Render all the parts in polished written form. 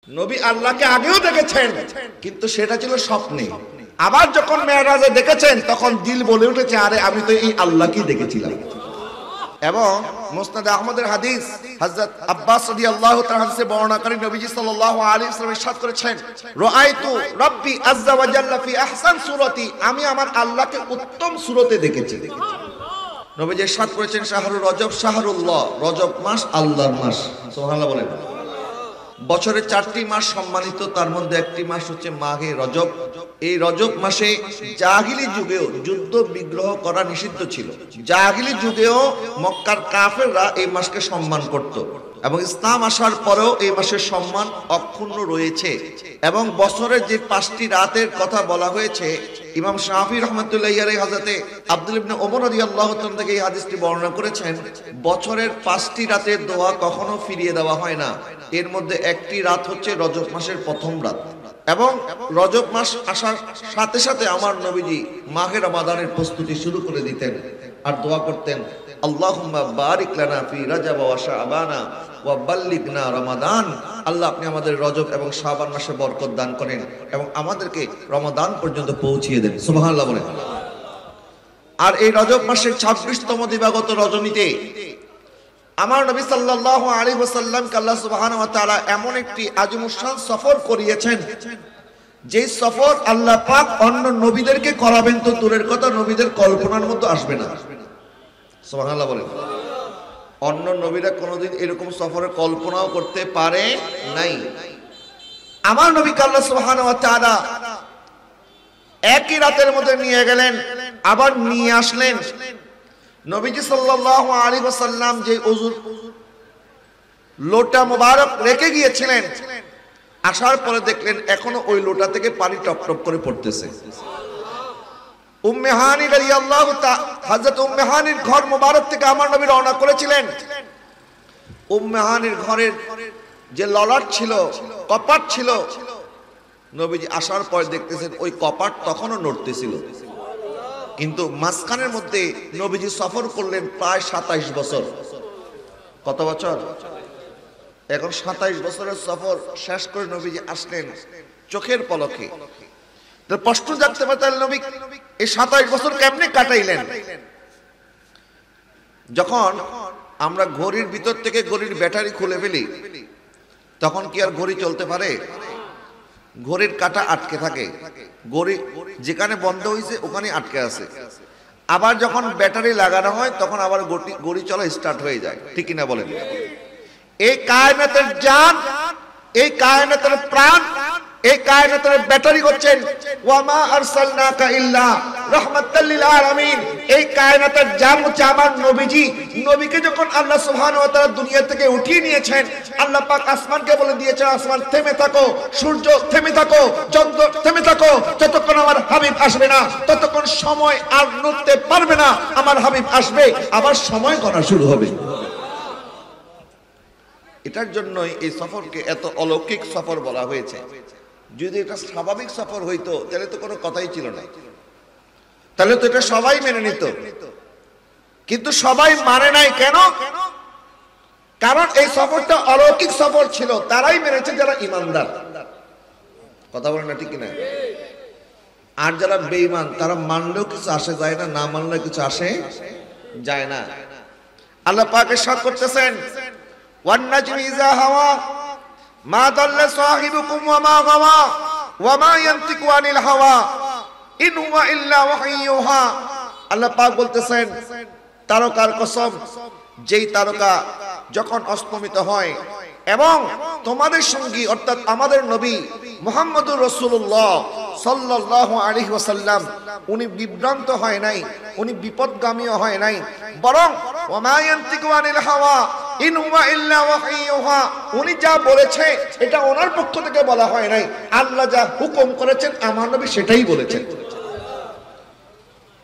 নবী আল্লাহকে আগেও দেখেছেন, কিন্তু সেটা ছিল স্বপ্নে। আবার যখন মেরাজে দেখেছেন তখন দিল বলে উঠেছে, আরে আমি তো এই আল্লাহকেই দেখেছিলাম। এবং মুসনাদ আহমদের হাদিস হযরত আব্বাস রাদিয়াল্লাহু তাআলা থেকে বর্ণনা করেন, নবীজি সাল্লাল্লাহু আলাইহি ওয়াসাল্লাম ইরশাদ করেছেন, রাআইতু রাব্বি আযজা ওয়া জাল্লা ফি আহসান সূরাতি, আমি আমার আল্লাহকে উত্তম সূরতে দেখেছি। নবীজি ইরশাদ করেছেন, শাহরুর রজব শাহরুল্লাহ, রজব মাস আল্লাহর মাস। সুবহানাল্লাহ বলেন। বছরের 4টি মাস সম্মানিত, তার মধ্যে একটি মাস হচ্ছে মাহে রজব। এই রজব মাসে জাহিলি যুগেও যুদ্ধ বিগ্রহ করা নিষিদ্ধ ছিল। জাহিলি যুগেও মক্কার কাফেররা এই মাসকে সম্মান করত, এবং ইসলাম আসার পরেও এই মাসের সম্মান অক্ষুণ্ণ রয়েছে। এবং বছরের যে 5টি রাতের কথা বলা হয়েছে, ইমাম শাফি রহমাতুল্লাহি আলাইহি হযরতে আব্দুল ইবনে ওমর রাদিয়াল্লাহু তাআলা থেকে এই হাদিসটি বর্ণনা করেছেন, বছরের 5টি রাতের দোয়া কখনো ফিরিয়ে দেওয়া হয় না। এর মধ্যে একটি রাত হচ্ছে রজব মাসের প্রথম রাত। এবং রজব মাস আসার সাথে সাথে আমার নবীজি মাহে রমাদানের প্রস্তুতি শুরু করে দিতেন আর দোয়া করতেন, আল্লাহুম্মা বারিক লানা ফি রজব ওয়া শাবানা ওয়া বাল্লিগনা রমাদান। আল্লাহ, আপনি আমাদের রজব এবং শাবান মাসে বরকত দান করেন এবং আমাদেরকে রমাদান পর্যন্ত পৌঁছিয়ে দেন। সুবহানাল্লাহ বলেন। আর এই রজব মাসের 26তম দিবাগত রজনীতে আমার নবী সাল্লাল্লাহু আলাইহি ওয়াসাল্লামকে আল্লাহ সুবহানাহু ওয়া তাআলা এমন একটি আযমুশান সফর করিয়েছেন, যে সফর আল্লাহ পাক অন্য নবীদেরকে করাবেন তো দূরের কথা, নবীদের কল্পনার মতো আসবে না। সুবহানাল্লাহ বলেন। অন্য নবীরা কোনোদিন এরকম সফরের কল্পনাও করতে পারে নাই। আমার নবীকে আল্লাহ সুবহানাহু ওয়া তাআলা একই রাতের মধ্যে নিয়ে গেলেন, আবার নিয়ে আসলেন। নবীজি সাল্লাল্লাহু আলাইহি ওয়াসাল্লাম যে ওযুর লোটা মোবারক রেখে গিয়েছিলেন, আসার পরে দেখলেন এখনো ওই লোটা থেকে পানি টপ টপ করে পড়তেছে। উম্মে হানি রাদিয়াল্লাহু তাআলা, হযরত উম্মে হানির ঘর মোবারক থেকে আমার নবী রওনা করেছিলেন। উম্মে হানির ঘরের যে ললাট ছিল, কপাট ছিল, নবীজি আসার পর দেখতেছেন ওই কপাট তখনও নড়তেছিল। কিন্তু মাঝখানের মধ্যে নবীজি সফর করলেন প্রায় 27 বছর। কত বছর? এখন 27 বছরের সফর শেষ করে নবীজি আসলেন চোখের পলকে। প্রশ্ন জাগতে পারে, তাহলে নবী এই 27 বছর কেমনে কাটাইলেন? যখন আমরা ঘড়ির ভিতর থেকে ঘড়ির ব্যাটারি খুলে ফেলি, তখন কি আর ঘড়ি চলতে পারে? ঘড়ির কাঁটা আটকে থাকে, ঘড়ি যেখানে বন্ধ হয়েছে ওখানে আটকে আছে। আবার যখন ব্যাটারি লাগানো হয় তখন আবার ঘড়ি চলা স্টার্ট হয়ে যায়, ঠিক কিনা বলেন? এই কায়নাতের জান, এই কায়নাতের প্রাণ, এই কায়নাতের ব্যাটারি হচ্ছেন ওয়া মা আরসালনাকা ইল্লা রাহমাতাল লিল আলামিন। এই কায়নাতের জান হচ্ছে আমার নবীজি। নবীকে যখন আল্লাহ সুবহানাহু ওয়া তাআলা দুনিয়া থেকে উঠিয়ে নিয়েছেন, আল্লাহ পাক আসমানকে বলে দিয়েছেন, আসমান থেমে থাকো, সূর্য থেমে থাকো, চন্দ্র থেমে থাকো, যতক্ষণ আমার হাবিব আসবে না ততক্ষণ সময় আর নড়তে পারবে না। আমার হাবিব আসবে, আবার সময় গণনা শুরু হবে। এটার জন্যই এই সফরকে এত অলৌকিক সফর বলা হয়েছে। যদি এটা স্বাভাবিক সফর হইতো তাহলে তো কোনো কথাই ছিল না, তাহলে তো এটা সবাই মেনে নিত। কিন্তু সবাই মানে নাই কেন? কারণ এই সফরটা অলৌকিক সফর ছিল। তারাই মেনেছে যারা ঈমানদার। কথা বলেন না, ঠিক কিনা? আর যারা বেঈমান তারা মানলেও কিছু আসে যায় না, না মানলেও কিছু আসে যায় না। আল্লাহ পাক ইরশাদ করতেছেন, ওয়ান নাজমি ইযা হাওয়া মা দাল্লা সাহিবুকুম ওয়া মা গাওয়া ওয়া মা ইয়ানতিকু আনিল হাওয়া ইন হুয়া ইল্লা ওয়াহয়ুন ইউহা। আল্লাহ পাক বলতেছেন, তারকার কসম, যেই তারকা যখন অস্তমিত হয় এবং তোমাদের সঙ্গী অর্থাৎ আমাদের নবী মুহাম্মদুর রাসূলুল্লাহ সাল্লাল্লাহু আলাইহি ওয়াসাল্লাম, উনি বিভ্রান্ত হয় নাই, উনি বিপদগামীও হয় নাই, বরং ওয়া মা ইয়ানতিকু আনিল হাওয়া ইন হুয়া ইল্লা ওয়াহয়ুন ইউহা, উনি যা বলেছে এটা ওনার পক্ষ থেকে বলা হয় নাই, আল্লাহ যা হুকুম করেছেন আমার নবী সেটাই বলেছেন।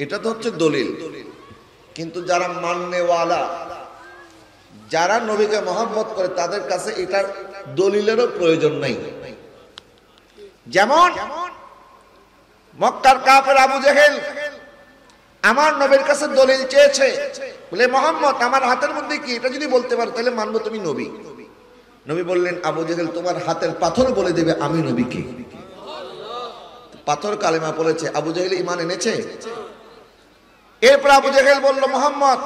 এটা তো হচ্ছে দলিল। কিন্তু যারা মাননেওয়ালা, যারা নবীকে মহব্বত করে, তাদের কাছে এটার দলিলেরও প্রয়োজন নাই। যেমন মক্কার কাফের আবু জেহেল আমার নবীর কাছে দলিল চেয়েছে, বলে মোহাম্মদ আমার হাতের মধ্যে কি, এটা যদি বলতে পারো তাহলে মানবো তুমি নবী। নবী বললেন, আবু জেহেল তোমার হাতের পাথর বলে দেবে আমি নবীকে। পাথর কালেমা পড়েছে, আবু জেহেল ঈমান এনেছে। এরপর আবু জেহেল বলল, মুহাম্মদ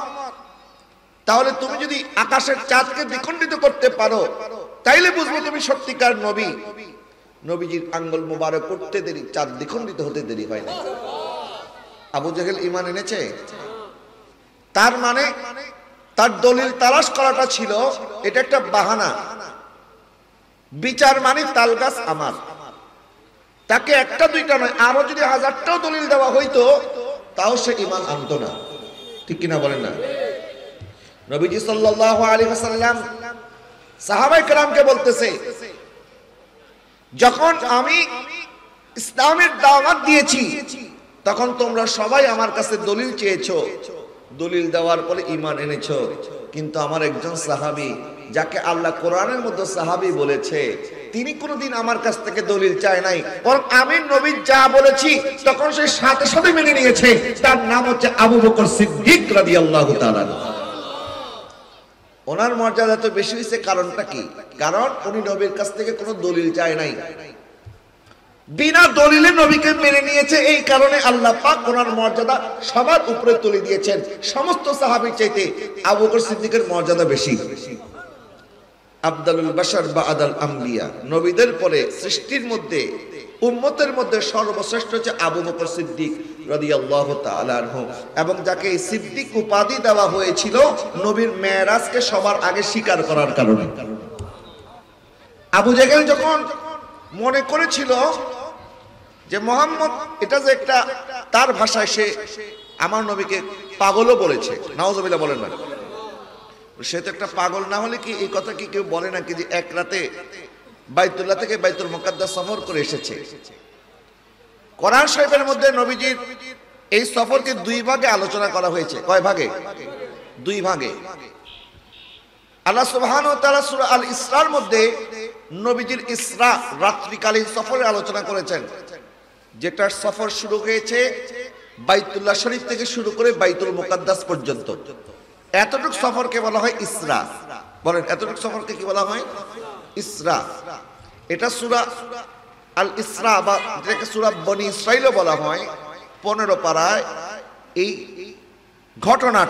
তাহলে তুমি যদি আকাশের চাঁদকে দ্বিখণ্ডিত করতে পারো তাইলে বুঝবো তুমি সত্যিকার নবী। নবীজির আঙ্গুল মুবারক করতে দেরি, চাঁদ দ্বিখণ্ডিত হতে দেরি হয় না। আবু জেহেল ঈমান এনেছে। তার মানে তার দলিল তালাশ করাটা ছিল এটা একটা বাহানা। বিচার মানে তালগাছ আমার। তাকে একটা দুইটা নয়, আরো যদি হাজারটাও দলিল দেওয়া হইতো তাও সে ঈমান আনতো না। ঠিক কিনা বলেন না? নবীজি সাল্লাল্লাহু আলাইহি ওয়াসাল্লাম সাহাবায়ে কেরামকে বলতেছে, যখন আমি ইসলামের দাওয়াত দিয়েছি তখন তোমরা সবাই আমার কাছে দলিল চেয়েছো, দলিল দেওয়ার পরে ঈমান এনেছো, কিন্তু আমার একজন সাহাবী যাকে আল্লাহ কোরআনের মধ্যে সাহাবী বলেছে তিনি কোনোদিন আমার কাছ থেকে দলিল চায় নাই, বরং আমি নবী যা বলেছি তখন সে সাথে সাথে মেনে নিয়েছে। তার নাম হচ্ছে আবু বকর সিদ্দিক রাদিয়াল্লাহু তাআলা। ওনার মর্যাদা তো বেশি হয়েছে, কারণটা কি? কারণ উনি নবীর কাছ থেকে কোনো দলিল চায় নাই, বিনা দলিলে নবীকে মেনে নিয়েছে। এই কারণে আল্লাহ পাক ওনার মর্যাদা সবার উপরে তুলে দিয়েছেন। সমস্ত সাহাবীর চাইতে আবু বকর সিদ্দিকের মর্যাদা বেশি। আফদালুল বাশার বা'দাল আম্বিয়া, নবীদের পরে সৃষ্টির মধ্যে উম্মতের মধ্যে সর্বশ্রেষ্ঠ হচ্ছে আবু বকর সিদ্দিক রাদিয়াল্লাহু তাআলা আনহু, এবং যাকে এই সিদ্দিক উপাধি দেওয়া হয়েছিল নবীর মেরাজকে সবার আগে স্বীকার করার কারণে। আবু জেহেল যখন মনে করেছিল যে মুহাম্মদ এটা যে একটা, তার ভাষায় সে আমার নবীকে পাগলও বলেছে, নাউজুবিল্লাহ বলেন না, সে তো একটা পাগল না হলে কি এই কথা কি কেউ বলে নাকি যে এক রাতে বাইতুল্লাহ থেকে বাইতুল মুকাদ্দাস সফর করে এসেছে। কোরআন শরীফের মধ্যে নবীজির এই সফরকে দুই ভাগে আলোচনা করা হয়েছে। কয় ভাগে? দুই ভাগে। আল্লাহ সুবহানাহু ওয়া তাআলা সূরা আল ইসরার মধ্যে নবীজির ইসরা রাত্রিকালীন সফরের আলোচনা করেছেন, যেটার সফর শুরু হয়েছে বাইতুল্লাহ শরীফ থেকে শুরু করে বাইতুল মুকাদ্দাস পর্যন্ত। এতটুক সফরকে বলা হয় ইসরা। বলেন, এতটুক সফরকে কি বলা হয়? ইসরা। এটা সূরা আল ইসরা বা যেটাকে সূরা বনি ইসরাঈলও বলা হয়, 15 পারায় এই ঘটনা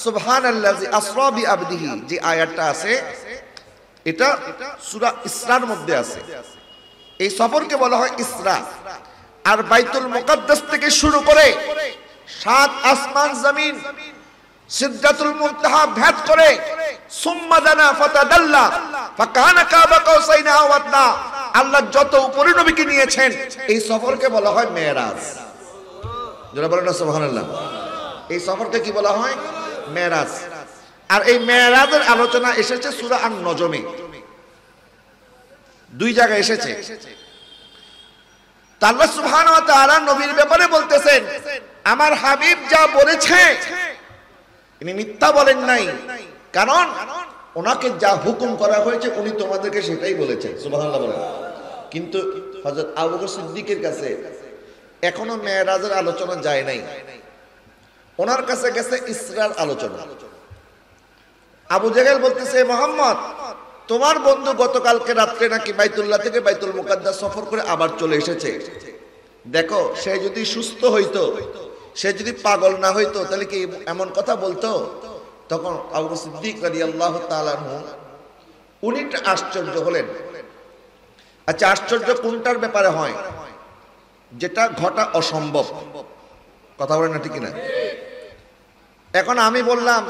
সুবহানাল্লাযী আসরা বিআবদিহি যে আয়াতটা আছে এটা সূরা ইসরার মধ্যে আছে। এই সফরকে বলা হয় ইসরা। আর বাইতুল মুকাদ্দাস থেকে শুরু করে 7 আসমান জমিন সিদরাতুল মুনতাহা ভেদ করে সুম্মা দানা ফাতাদাল্লা ফাকানা কাবা কাউসাইনা আও আদনা, আল্লাহ যত উপরে নবীকে নিয়েছেন এই সফরকে বলা হয় মেরাজ। যারা বলেন না সুবহানাল্লাহ, এই সফরকে কি বলা হয়? মেরাজ। আর এই মেরাজের আলোচনা এসেছে সূরা আন-নজমে, দুই জায়গায় এসেছে। আল্লাহ সুবহানাহু ওয়া তাআলা নবীর ব্যাপারে বলতেছেন, আমার হাবিব যা বলেছে তিনি মিথ্যা বলেন নাই, কারণ ওনাকে যা হুকুম করা হয়েছে উনি তোমাদেরকে সেটাই বলেছেন। সুবহানাল্লাহ বলেন। কিন্তু হযরত আবু বকর সিদ্দিকের কাছে এখনো মেরাজের আলোচনা যায় নাই, ওনার কাছে গেছে ইসরার আলোচনা। আবু জেহেল বলতেছে, মুহাম্মদ তোমার বন্ধু গতকালকে রাত্রে নাকি বাইতুল্লাহ থেকে বাইতুল মুকাদ্দাস সফর করে আবার চলে এসেছে। দেখো, সে যদি সুস্থ হইতো, সে যদি পাগল না হইতো তাহলে কি এমন কথা বলতো? তখন আবু বকর সিদ্দিক রাদিয়াল্লাহু তাআলা আনহু উনি আশ্চর্য হলেন। আচ্ছা, আশ্চর্য কোনটার ব্যাপারে হয়? যেটা ঘটা অসম্ভব। কথা বলেন না, ঠিক না? এখন আমি বললাম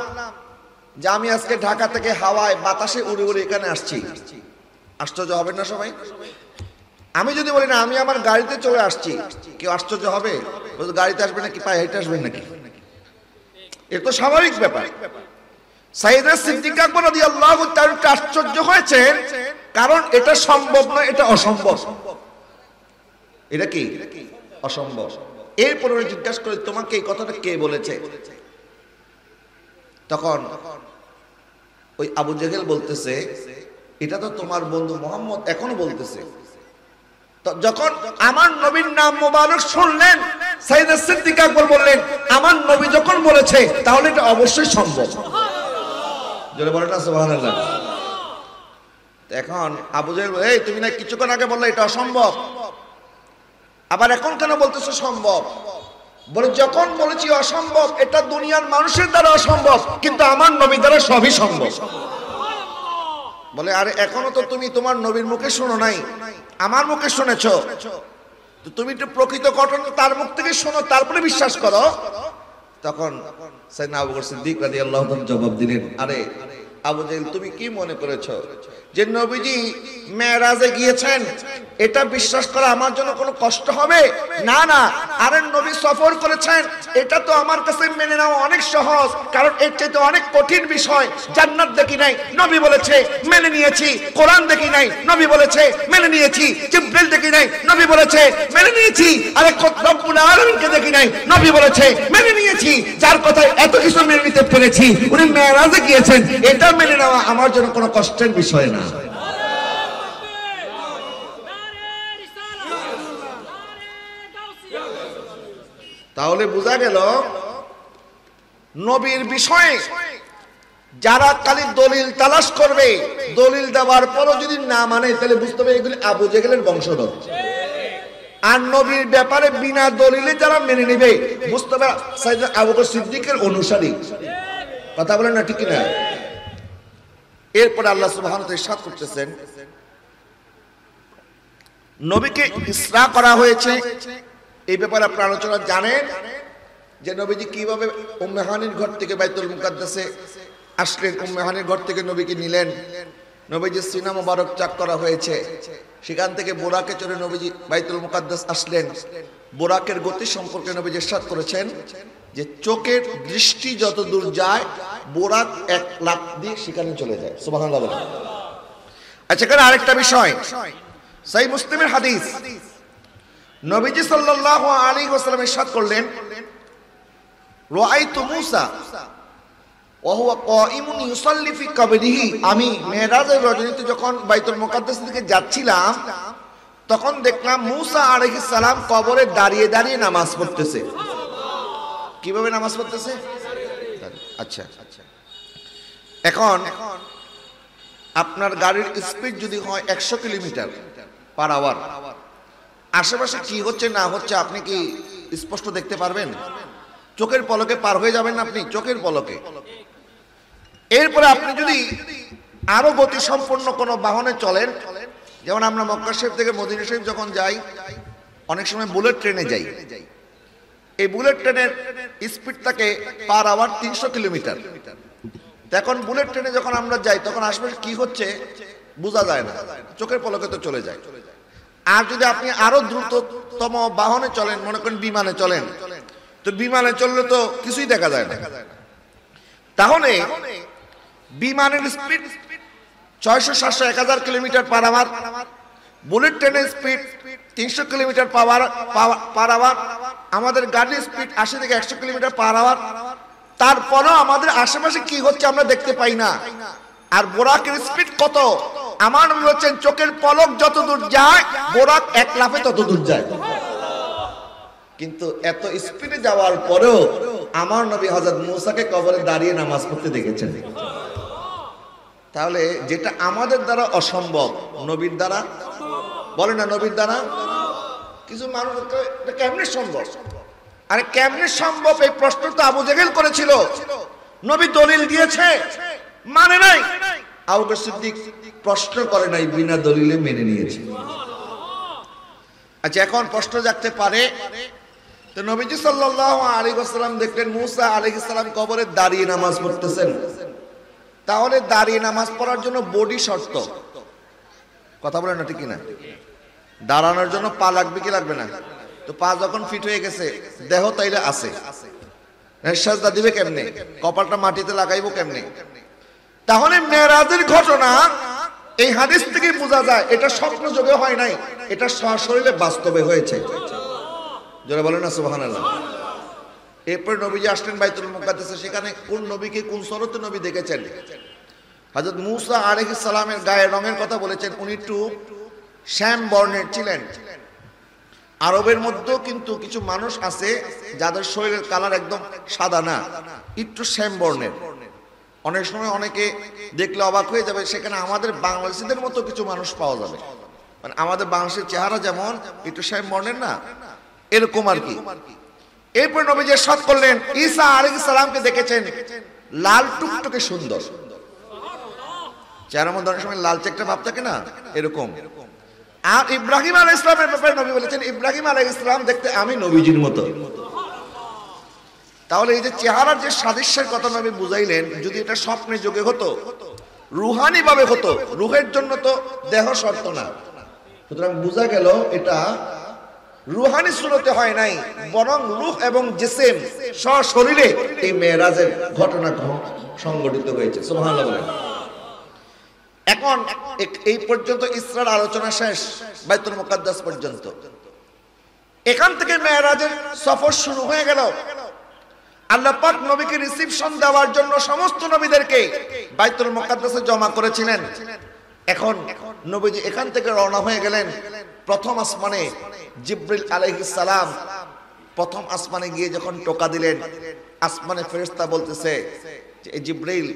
যে আমি আজকে ঢাকা থেকে হাওয়ায় বাতাসে উড়ে উড়ে এখানে আসছি, আশ্চর্য হবে না সবাই? আমি যদি বলি না আমি আমার গাড়িতে চলে আসছি, কেউ আশ্চর্য হবে? গাড়িতে আসবে নাকি পায়ে হেঁটে আসবেন নাকি? এ তো স্বাভাবিক ব্যাপার। সাইয়েদনা সিদ্দিক আকবর রাদিয়াল্লাহু তাআলা আশ্চর্য হয়েছেন, কারণ এটা সম্ভব নয়, এটা অসম্ভব। এটা কি? অসম্ভব। এরপরে জিজ্ঞাসা করে, তোমাকে এই কথাটা কে বলেছে? তখন ওই আবু জেহেল বলতেছে, এটা তো তোমার বন্ধু মুহাম্মদ এখনো বলতেছে। যখন আমার নবীর নাম মোবারক শুনলেন, সাইয়েদনা সিদ্দিক আকবর বললেন, আমার নবী যখন বলেছে তাহলে এটা অবশ্যই সম্ভব। জোরে বলেন না সুবহানাল্লাহ। এখন আবু জাহেল বলে, এই তুমি না কিছুক্ষণ আগে বললে এটা অসম্ভব, আবার এখন কেন বলতেছো সম্ভব? বলে যখন বলেছি অসম্ভব, এটা দুনিয়ার মানুষের দ্বারা অসম্ভব, কিন্তু আমার নবীর দ্বারা সবই সম্ভব। বলে আরে এখনো তো তুমি তোমার নবীর মুখে শোনো নাই, আমার মুখে শুনেছো, তো তুমি একটু প্রকৃত ঘটনা তার মুখ থেকে শোনো, তারপরে বিশ্বাস করো। তখন সাইয়েদনা আবু বকর সিদ্দিক রাদিয়াল্লাহু তাআলা জবাব দিলেন, আরে আবু জাহেল তুমি কি মনে করেছো যে নবীজি মেরাজে গিয়েছেন এটা বিশ্বাস করা আমার জন্য কোনো কষ্ট হবে? না না, আরে নবী সফর করেছেন এটা তো আমার কাছে মেনে নেওয়া অনেক সহজ, কারণ এর চাইতে অনেক কঠিন বিষয়। জান্নাত দেখি নাই, নবী বলেছে মেনে নিয়েছি। কোরআন দেখি নাই, নবী বলেছে মেনে নিয়েছি। জিবরিল দেখি নাই, নবী বলেছে মেনে নিয়েছি। আরে রব্বুল আলামিনকে দেখি নাই, নবী বলেছে মেনে নিয়েছি। যার কথায় এত কিছু মেনে নিতে পেরেছি, উনি মেরাজে গিয়েছেন, এটা মেনে নেওয়া আমার জন্য কোনো কষ্টের বিষয় না। তাহলে বোঝা গেল নবীর বিষয়ে যারা খালি দলিল তালাশ করবে, দলিল দেওয়ার পরও যদি না মানে, তাহলে বুঝতে হবে এগুলি আবু জেহেলের বংশধর। আর নবীর ব্যাপারে বিনা দলিলে যারা মেনে নেবে, বুঝতে হবে সাইয়েদনা আবু বকর সিদ্দিকের অনুসারী। কথা বলেন না ঠিক না? এরপরে আল্লাহ সুবহানাহু ওয়া তাআলা ইরশাদ করতেছেন, নবীকে ইসরা করা হয়েছে। এই ব্যাপারে আপনারা আলোচনা জানেন যে নবীজি কিভাবে উম্মে হানির ঘর থেকে বাইতুল মুকাদ্দাসে আসলেন, উম্মে হানির ঘর থেকে নবীকে নিলেন, নবীজি সিনা মোবারক চাক করা হয়েছে, সেখান থেকে বোরাকে চড়ে নবীজি বাইতুল মুকাদ্দাস আসলেন। বোরাকের গতি সম্পর্কে নবীজি ইরশাদ করেছেন যে চোখের দৃষ্টি যত দূর যায়, বোরাক এক লাফ দিয়ে সেখানে চলে যায়। সুবহানাল্লাহ বলেন। আচ্ছা, এখানে আরেকটা বিষয়, সহিহ মুসলিমের হাদিস, নবীজি সাল্লাল্লাহু আলাইহি ওয়াসাল্লাম ইরশাদ করলেন, রাআইতু মূসা ওয়া হুয়া কাঈমুন ইউসাল্লি ফি কবরিহি। আমি মেরাজের রজনীতে যখন বাইতুল মুকাদ্দাস দিকে যাচ্ছিলাম, তখন দেখলাম মূসা আলাইহিস সালাম কবরে দাঁড়িয়ে দাঁড়িয়ে নামাজ পড়তেছে। কিভাবে নামাজ পড়তেছে? আচ্ছা, এখন আপনার গাড়ির স্পিড যদি হয় 100 কিলোমিটার পার আওয়ার, আশেপাশে কি হচ্ছে না হচ্ছে আপনি কি স্পষ্ট দেখতে পারবেন? চোখের পলকে পার হয়ে যাবেন আপনি, চোখের পলকে। এরপরে আপনি যদি আরো গতি সম্পন্ন কোনো বাহনে চলেন, যেমন আমরা মক্কা শরীফ থেকে মদিনা শরীফ যখন যাই, অনেক সময় বুলেট ট্রেনে যাই, এই বুলেট ট্রেনের স্পিড থাকে পার আওয়ার 300 কিলোমিটার। এখন বুলেট ট্রেনে যখন আমরা যাই, তখন আশেপাশে কি হচ্ছে বোঝা যায় না, চোখের পলকে তো চলে যায়। আর যদি আপনি আরো দ্রুততম বাহনে চলেন, মনে করেন বিমানে চলেন, তো বিমানে চললে তো কিছুই দেখা যায় না। তাহলে বিমানের speed 600, 700, 1000 kilometre per hour, bullet ট্রেনের স্পিড 300 কিলোমিটার পার আওয়ার, আমাদের গাড়ির স্পিড 80 থেকে 100 কিলোমিটার পার আওয়ার। তারপরেও আমাদের আশেপাশে কি হচ্ছে আমরা দেখতে পাই না। আর বোরাকের স্পিড কত? আমার নবী বলেছেন চোখের পলক যত দূর যায়, বোরাক এক লাফে তত দূর যায়। কিন্তু এত স্পিডে যাওয়ার পরেও আমার নবী হযরত মূসাকে কবরে দাঁড়িয়ে নামাজ পড়তে দেখেছেন। তাহলে যেটা আমাদের দ্বারা অসম্ভব, নবীর দ্বারা, বলে না নবীর দ্বারা। কিছু মানুষ এটা কেমনে সম্ভব? আরে কেমনে সম্ভব, এই প্রশ্ন তো আবু জেহেল করেছিল। নবী দলিল দিয়েছে, মানে নাই। আবু বকর সিদ্দিক প্রশ্ন করে নাই, বিনা দলিলে মেনে নিয়েছে। আচ্ছা, এখন প্রশ্ন জাগতে পারে, তো নবীজি সাল্লাল্লাহু আলাইহি ওয়াসাল্লাম দেখলেন মূসা আলাইহিস সালাম কবরে দাঁড়িয়ে নামাজ পড়তেছেন, তাহলে দাঁড়িয়ে নামাজ পড়ার জন্য বডি শর্ত। কথা বলেন না ঠিক না? দাঁড়ানোর জন্য পা লাগবে কি লাগবে না? তো পা যখন ফিট হয়ে গেছে, দেহ তাইলে আছে, সাজদা দিবে কেমনে? কপালটা মাটিতে লাগাইবো কেমনে? তাহলে মেরাজের ঘটনা এই হাদিস থেকে বোঝা যায় এটা স্বপ্ন যোগে হয় নাই, এটা সশরীরে বাস্তবে হয়েছে। যারা বলেন না সুবহানাল্লাহ। এরপর নবীজি আসলেন বাইতুল মুকাদ্দাসে, সেখানে কোন নবীকে কোন শরতে নবী দেখেছেন? হযরত মূসা আলাইহিস সালামের গায়ের রঙের কথা বলেছেন, উনি একটু শ্যাম বর্ণের ছিলেন। আরবের মধ্যেও কিন্তু কিছু মানুষ আছে যাদের শরীরের কালার একদম সাদা না, একটু শ্যাম বর্ণের। অনেক সময় অনেকে দেখলে অবাক হয়ে যাবে, সেখানে আমাদের বাংলাদেশিদের মতো কিছু মানুষ পাওয়া যাবে, মানে আমাদের বাংলাদেশের চেহারা যেমন একটু সাহেব মর্নের না, এরকম আর কি। এরপর নবীজি ইরশাদ করলেন, ঈসা আলাইহিস সালামকে দেখেছেন লাল টুকটুকে সুন্দর, চেহারার মধ্যে অনেক সময় লালচে একটা ভাব থাকে না, এরকম। আর ইব্রাহিম আলাইহিস সালামের ব্যাপারে নবী বলেছেন, ইব্রাহিম আলাইহিস সালাম দেখতে আমি নবীজির মতো। তাহলে এই যে চেহারার যে সাদৃশ্যের কথা নবী বুঝাইলেন, যদি এটা স্বপ্নে যোগে হতো, রুহানি ভাবে হতো, রুহের জন্য তো দেহ শর্ত না, সুতরাং বোঝা গেল এটা রুহানি সুরতে হয় নাই, বরং রূহ এবং জিসম সশরীরে এই মেরাজের ঘটনা সংঘটিত হয়েছে। সুবহানাল্লাহ বলেন। এখন এই পর্যন্ত ইসরার আলোচনা শেষ, বাইতুল মুকাদ্দাস পর্যন্ত। এখান থেকে মেরাজের সফর শুরু হয়ে গেল। আল্লাহ পাক নবীকে রিসিপশন দেওয়ার জন্য সমস্ত নবীদেরকে বাইতুল মুকাদ্দাসে জমা করেছিলেন। এখন নবীজি এখান থেকে রওনা হয়ে গেলেন প্রথম আসমানে। জিবরিল আলাইহিস সালাম প্রথম আসমানে গিয়ে যখন টোকা দিলেন, আসমানে ফেরেশতা বলতেছে যে জিবরিল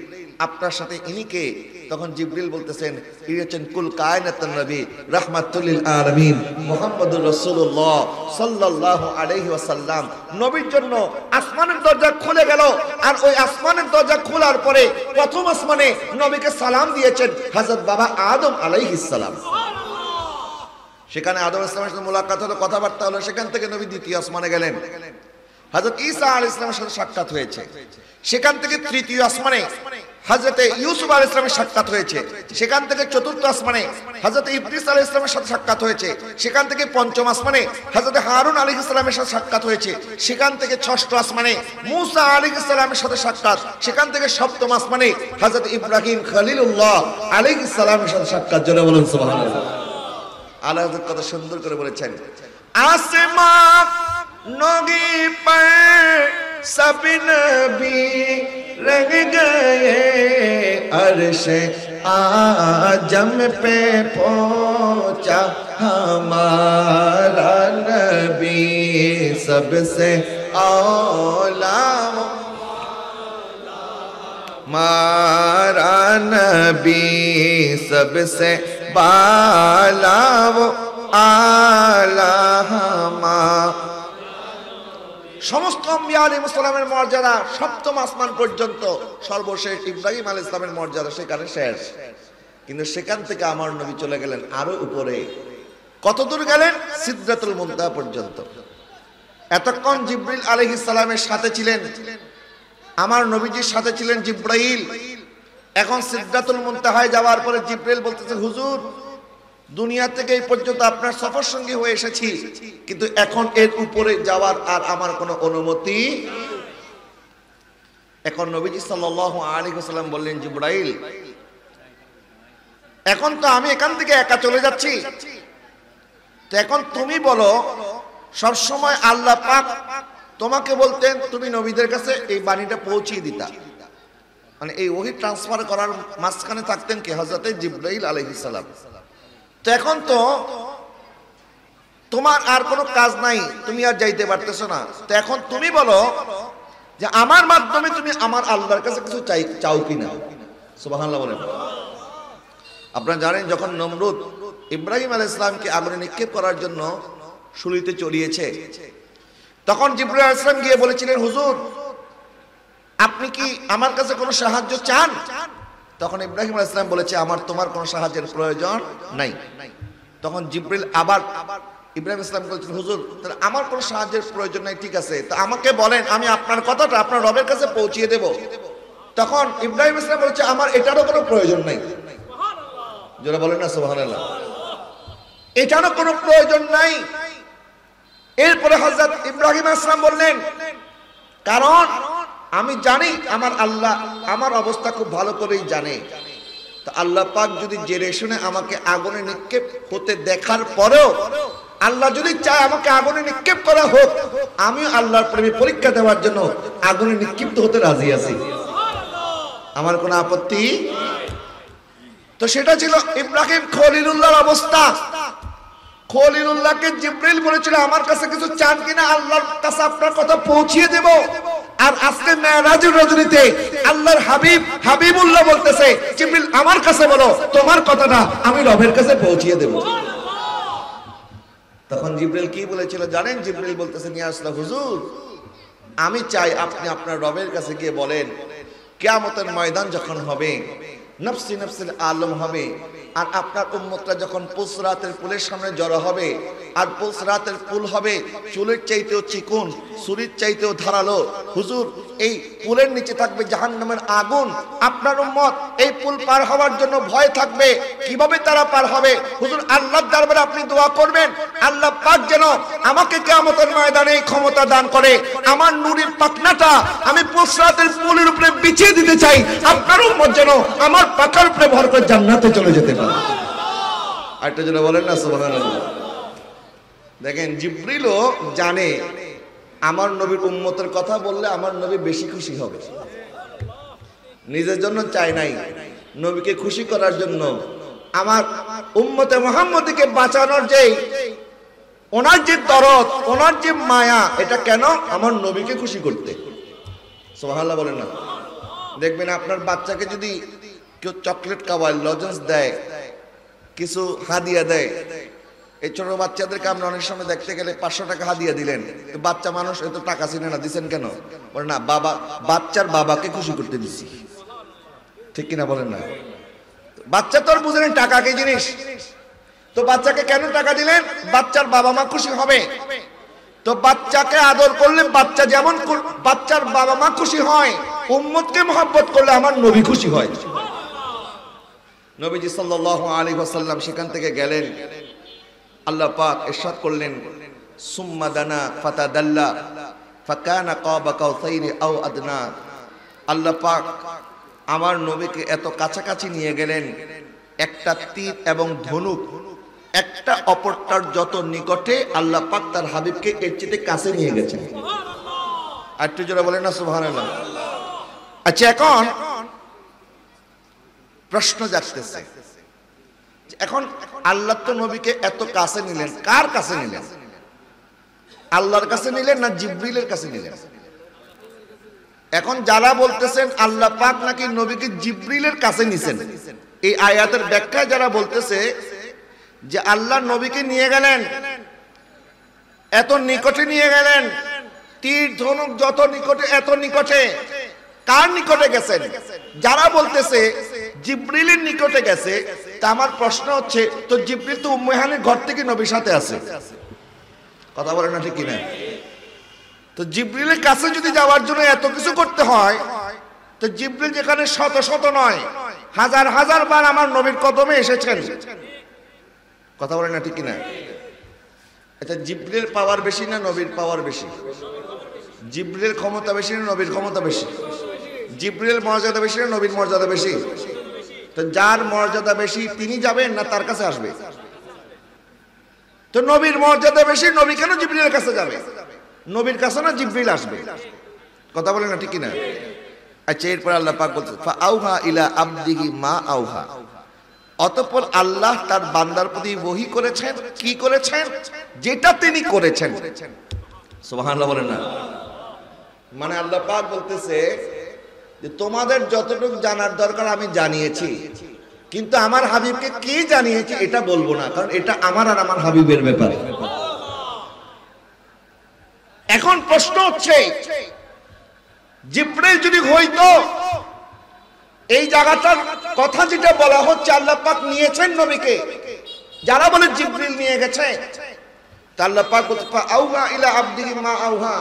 আপনার সাথে ইনি কে? তখন জিবরিল বলতেছেন, ইনি হচ্ছেন কুল কায়নাতুন নবী রাহমাতুল লিল আলামিন মুহাম্মদুর রাসূলুল্লাহ সাল্লাল্লাহু আলাইহি ওয়াসাল্লাম। নবীর জন্য আসমানের দরজা খুলে গেল, আর ওই আসমানের দরজা খোলার পরে প্রথম আসমানে নবীকে সালাম দিয়েছেন হযরত বাবা আদম আলাইহিস সালাম। সেখানে আদম আলাইহিস সালামের সাথে মুলাকাত হলো, কথাবার্তা হলো। সেখান থেকে নবী দ্বিতীয় আসমানে গেলেন, হযরত ঈসা আলাইহিস সালামের সাথে সাক্ষাৎ হয়েছে। সেখান থেকে তৃতীয় আসমানে হযরতে ইউসুফ আলাইহিস সালামের সাক্ষাৎ হয়েছে। সেখান থেকে চতুর্থ আসমানে হযরতে ইদ্রিস আলাইহিস সালামের সাথে সাক্ষাৎ হয়েছে। সেখান থেকে পঞ্চম আসমানে হযরতে হারুন আলাইহিস সালামের সাথে সাক্ষাৎ হয়েছে। সেখান থেকে ষষ্ঠ আসমানে মুসা আলাইহিস সালামের সাথে সাক্ষাৎ। সেখান থেকে সপ্তম আসমানে হযরত ইব্রাহিম খলিলুল্লাহ আলাইহিস সালামের সাথে সাক্ষাৎ। জোরে বলুন সুবহানাল্লাহ। আল্লাহ হযরত কত সুন্দর করে বলেছেন, আসমান নগি पर सब नबी रह गए, अर्श आजम पे पहुंचा हमारा नबी, सबसे औला हमारा नबी, सबसे बाला वो आला हमारा। সমস্ত আম্বিয়া আলাইহিস সালামের মর্যাদা সপ্তম আসমান পর্যন্ত, সর্বশেষ ইব্রাহিম আলাইহিস সালামের মর্যাদা সেখানে শেষ। কিন্তু সেখান থেকে আমার নবী চলে গেলেন আরো উপরে। কত দূর গেলেন? সিদরাতুল মুনতাহা পর্যন্ত। এতক্ষণ জিবরিল আলাইহিস সালামের সাথে ছিলেন, আমার নবীজির সাথে ছিলেন জিবরাইল। এখন সিদরাতুল মুনতাহায় যাওয়ার পরে জিবরাইল বলতেছে, হুজুর দুনিয়া থেকে এই পর্যন্ত আপনার সফর সঙ্গী হয়ে এসেছি, কিন্তু এখন এর উপরে যাওয়ার আর আমার কোনো অনুমতি। এখন নবীজি সাল্লাল্লাহু আলাইহি ওয়াসাল্লাম বললেন, জিবরাইল এখন তো আমি এখান থেকে একা চলে যাচ্ছি, তো এখন তুমি বলো। সব সময় আল্লাহ পাক তোমাকে বলতেন তুমি নবীদের কাছে এই বাণীটা পৌঁছিয়ে দিতা, মানে এই ওহী ট্রান্সফার করার মাঝখানে থাকতেন কে? হযরতে জিবরাইল আলাইহিস সালাম। তো এখন তো তোমার আর কোনো কাজ নাই, তুমি আর যাইতে পারতেছো না, তো এখন তুমি বলো যে আমার মাধ্যমে তুমি আমার আল্লাহর কাছে কিছু চাও কিনা। সুবহানাল্লাহ বলেন। আপনারা জানেন যখন নমরুদ ইব্রাহিম আলাইহিস সালামকে আগুনে নিক্ষেপ করার জন্য শুলিতে চড়িয়েছে, তখন জিবরাইল আলাইহিস সালাম গিয়ে বলেছিলেন, হুজুর আপনি কি আমার কাছে কোনো সাহায্য চান? তখন ইব্রাহিম আলাইহিস সালাম বলেছে, আমার তোমার কোনো সাহায্যের প্রয়োজন নাই। তখন জিবরিল আবার ইব্রাহিম আলাইহিস সালাম বলেছেন, হুজুর তাহলে আমার কোনো সাহায্যের প্রয়োজন নাই, ঠিক আছে, তো আমাকে বলেন আমি আপনার কথাটা আপনার রবের কাছে পৌঁছিয়ে দেব। তখন ইব্রাহিম আলাইহিস সালাম বলেছে, আমার এটারও কোনো প্রয়োজন নাই। যারা বলেন না সুবহানাল্লাহ, এটারও কোনো প্রয়োজন নাই। এরপরে হযরত ইব্রাহিম আলাইহিস সালাম বললেন, কারণ আমি জানি আমার আল্লাহ আমার অবস্থা খুব ভালো করেই জানে, তো আল্লাহ পাক যদি জেনে শুনে আমাকে আগুনে নিক্ষেপ হতে দেখার পরেও আল্লাহ যদি চায় আমাকে আগুনে নিক্ষেপ করা হোক, আমি আল্লাহর প্রেমে পরীক্ষা দেওয়ার জন্য আগুনে নিক্ষিপ্ত হতে রাজি আছি, আমার কোনো আপত্তি। তো সেটা ছিল ইব্রাহিম খলিলুল্লাহর অবস্থা। খলিলুল্লাহকে জিবরিল বলেছিল, আমার কাছে কিছু চান কিনা, আল্লাহর কাছে আপনার কথা পৌঁছিয়ে দেব। আর আজকে মেরাজের রজনীতে আল্লাহর হাবিব হাবিবুল্লাহ বলতেছে জিবরিল আমার কাছে বলো তোমার কথাটা আমি রবের কাছে পৌঁছিয়ে দেব। তখন জিবরিল কি বলেছিল জানেন? জিবরিল বলতেছেন ইয়া রাসূলুল্লাহ, হুজুর আমি চাই আপনি আপনার রবের কাছে গিয়ে বলেন কিয়ামতের ময়দান যখন হবে, নফসি নফসিল আলম হবে, আর আপনার উম্মতরা যখন পুসরাতের পুলের সামনে জড়ো হবে, আর পুসরাতের পুল হবে চুলের চাইতেও চিকন, ছুরির চাইতেও ধারালো, হুজুর এই পুলের নিচে থাকবে জাহান্নামের আগুন, আপনার উম্মত এই পুল পার হওয়ার জন্য ভয় থাকবে, কিভাবে তারা পার হবে? হুজুর আল্লাহর দরবারে আপনি দোয়া করবেন আল্লাহ পাক যেন আমাকে কিয়ামতের ময়দানে এই ক্ষমতা দান করে, আমার নূরের পাখনাটা আমি পুসরাতের পুলের উপরে বিছিয়ে দিতে চাই, আপনার উম্মত যেন আমার পাখার উপরে ভর করে জান্নাতে চলে যেতে পারে। আরেকটা যেটা বলেন না সুবহানাল্লাহ। দেখেন জিবরিলও জানে আমার নবীর উম্মতের কথা বললে আমার নবী বেশি খুশি হবে, নিজের জন্য চাই নাই, নবীকে খুশি করার জন্য, আমার উম্মতে মুহাম্মদীকে বাঁচানোর যে ওনার যে দরদ, ওনার যে মায়া, এটা কেন? আমার নবীকে খুশি করতে। সুবহানাল্লাহ বলেন না। দেখবেন আপনার বাচ্চাকে যদি কেউ চকলেট খাওয়ায়, লজেন্স দেয়, কিছু হাদিয়া দেয়, এই ছোট বাচ্চাদেরকে আমরা অনেক সময় দেখতে গেলে 500 টাকা হাদিয়া দিলেন, বাচ্চা মানুষ এত টাকা চিনে না, দিচ্ছেন কেন? বলে না বাবা, বাচ্চার বাবাকে খুশি করতে দিচ্ছি, ঠিক কিনা বলেন না? বাচ্চা তো আর বুঝলেন টাকা কি জিনিস, তো বাচ্চাকে কেন টাকা দিলেন? বাচ্চার বাবা মা খুশি হবে। তো বাচ্চাকে আদর করলে বাচ্চা যেমন বাচ্চার বাবা মা খুশি হয়, উম্মতকে মহব্বত করলে আমার নবী খুশি হয়। নবীজি সাল্লাল্লাহু আলাইহি ওয়াসাল্লাম সেখান থেকে গেলেন, আল্লাহ পাক ইরশাদ করলেন সুম্মা দানা ফাতাদাল্লা ফাকানা কাবা কাউসাইনি আও আদনা। আল্লাহ পাক আমার নবীকে এত কাছাকাছি নিয়ে গেলেন, একটা তীর এবং ধনুক একটা অপরটার যত নিকটে, আল্লাহ পাক তার হাবিবকে এর চেয়ে কাছে নিয়ে গেছেন। আর একটু জোরে বলেন না সুবহানাল্লাহ। আচ্ছা, এখন প্রশ্ন জাগতেছে, এখন আল্লাহ তো নবীকে এত কাছে নিলেন, কার কাছে নিলেন? আল্লাহর কাছে নিলেন না জিবরিলের কাছে নিলেন? এখন যারা বলতেছেন আল্লাহ পাক নাকি নবীকে জিবরিলের কাছে নিছেন, এই আয়াতের ব্যাখ্যায় যারা বলতেছে যে আল্লাহ নবীকে নিয়ে গেলেন, এত নিকটে নিয়ে গেলেন, তীর ধনুক যত নিকটে, এত নিকটে, কার নিকটে গেছেন? যারা বলতেছে জিবরিলের নিকটে গেছে, তা আমার প্রশ্ন হচ্ছে, তো জিবরিল তো উম্মে হানির ঘর থেকে নবীর সাথে আছে, কথা বলেন না ঠিক কিনা? তো জিবরিলের কাছে যদি যাওয়ার জন্য এত কিছু করতে হয়, তো জিবরিল যেখানে শত শত নয় হাজার হাজার বার আমার নবীর কদমে এসেছেন, কথা বলেন না ঠিক কিনা? আচ্ছা, জিবরিলের পাওয়ার বেশি না নবীর পাওয়ার বেশি? জিবরিলের ক্ষমতা বেশি না নবীর ক্ষমতা বেশি? জিবরিলের মর্যাদা বেশি না নবীর মর্যাদা বেশি? তো যার মর্যাদা বেশি তিনি যাবেন না তার কাছে আসবে? তো নবীর মর্যাদা বেশি, নবী কেন জিবরিলের কাছে যাবে? নবীর কাছে না জিবরিল আসবে, কথা বলেন না ঠিক কিনা? আচ্ছা, এরপর আল্লাহ পাক বলছেন ফাআউহা ইলা আবদিহি মা আউহা। অতঃপর আল্লাহ তার বান্দার প্রতি ওহী করেছেন, কি করেছেন? যেটা তিনি করেছেন। সুবহানাল্লাহ বলেন না। মানে আল্লাহ পাক বলতেছে যে তোমাদের যতটুকু জানার দরকার আমি জানিয়েছি, কিন্তু আমার হাবিবকে কি জানিয়েছি এটা বলবো না, কারণ এটা আমার আর আমার হাবিবের ব্যাপার। এখন প্রশ্ন হচ্ছে, জিবরিল যদি হইতো, এই জায়গাটার কথা যেটা বলা হচ্ছে আল্লাহ পাক নিয়েছেন নবীকে, যারা বলে জিবরিল নিয়ে গেছে, তা আল্লাহ পাক বলতে আউহা ইলা আবদিহি মা আউহা,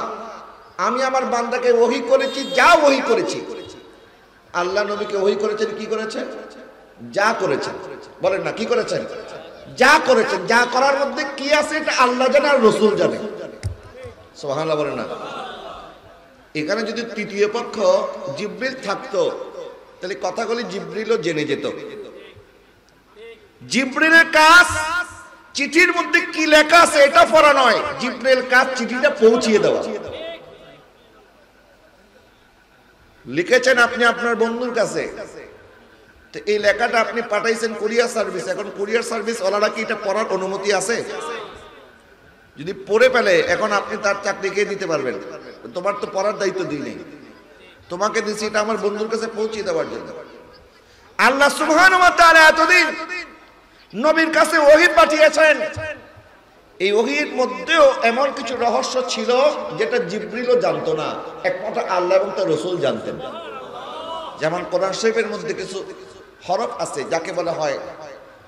আমি আমার বান্দাকে ওহী করেছি, যা ওহী করেছি। আল্লাহ নবীকে ওহী করেছেন, কি করেছেন? যা করেছেন। বলেন না কি করেছেন? যা করেছেন। যা করার মধ্যে কি আছে এটা আল্লাহ জানে আর রাসূল জানে। সুবহানাল্লাহ বলেন না। এখানে যদি তৃতীয় পক্ষ জিবরিল থাকতো, তাহলে কথাগুলি জিবরিলও জেনে যেত। জিবরিলের কাজ চিঠির মধ্যে কি লেখা আছে এটা পড়া নয়, জিবরিলের কাজ চিঠিটা পৌঁছিয়ে দেওয়া। লিখেছেন আপনি আপনার বন্ধুর কাছে, তো এই লেখাটা আপনি পাঠাইছেন কুরিয়ার সার্ভিস, এখন কুরিয়ার সার্ভিস ওলারা কি এটা পড়ার অনুমতি আছে? যদি পড়ে ফেলে এখন আপনি তার চাকরি কে দিতে পারবেন? তোমার তো পড়ার দায়িত্ব দিই নেই, তোমাকে দিচ্ছি এটা আমার বন্ধুর কাছে পৌঁছে দেওয়ার জন্য। আল্লাহ সুবহানাহু ওয়া তাআলা এতদিন নবীর কাছে ওহী পাঠিয়েছেন, এই ওহীর মধ্যেও এমন কিছু রহস্য ছিল যেটা জিবরিলও জানতো না, একমাত্র আল্লাহ এবং তার রাসূল জানতেন। যেমন কোরআন শরীফের মধ্যে কিছু হরফ আছে যাকে বলা হয়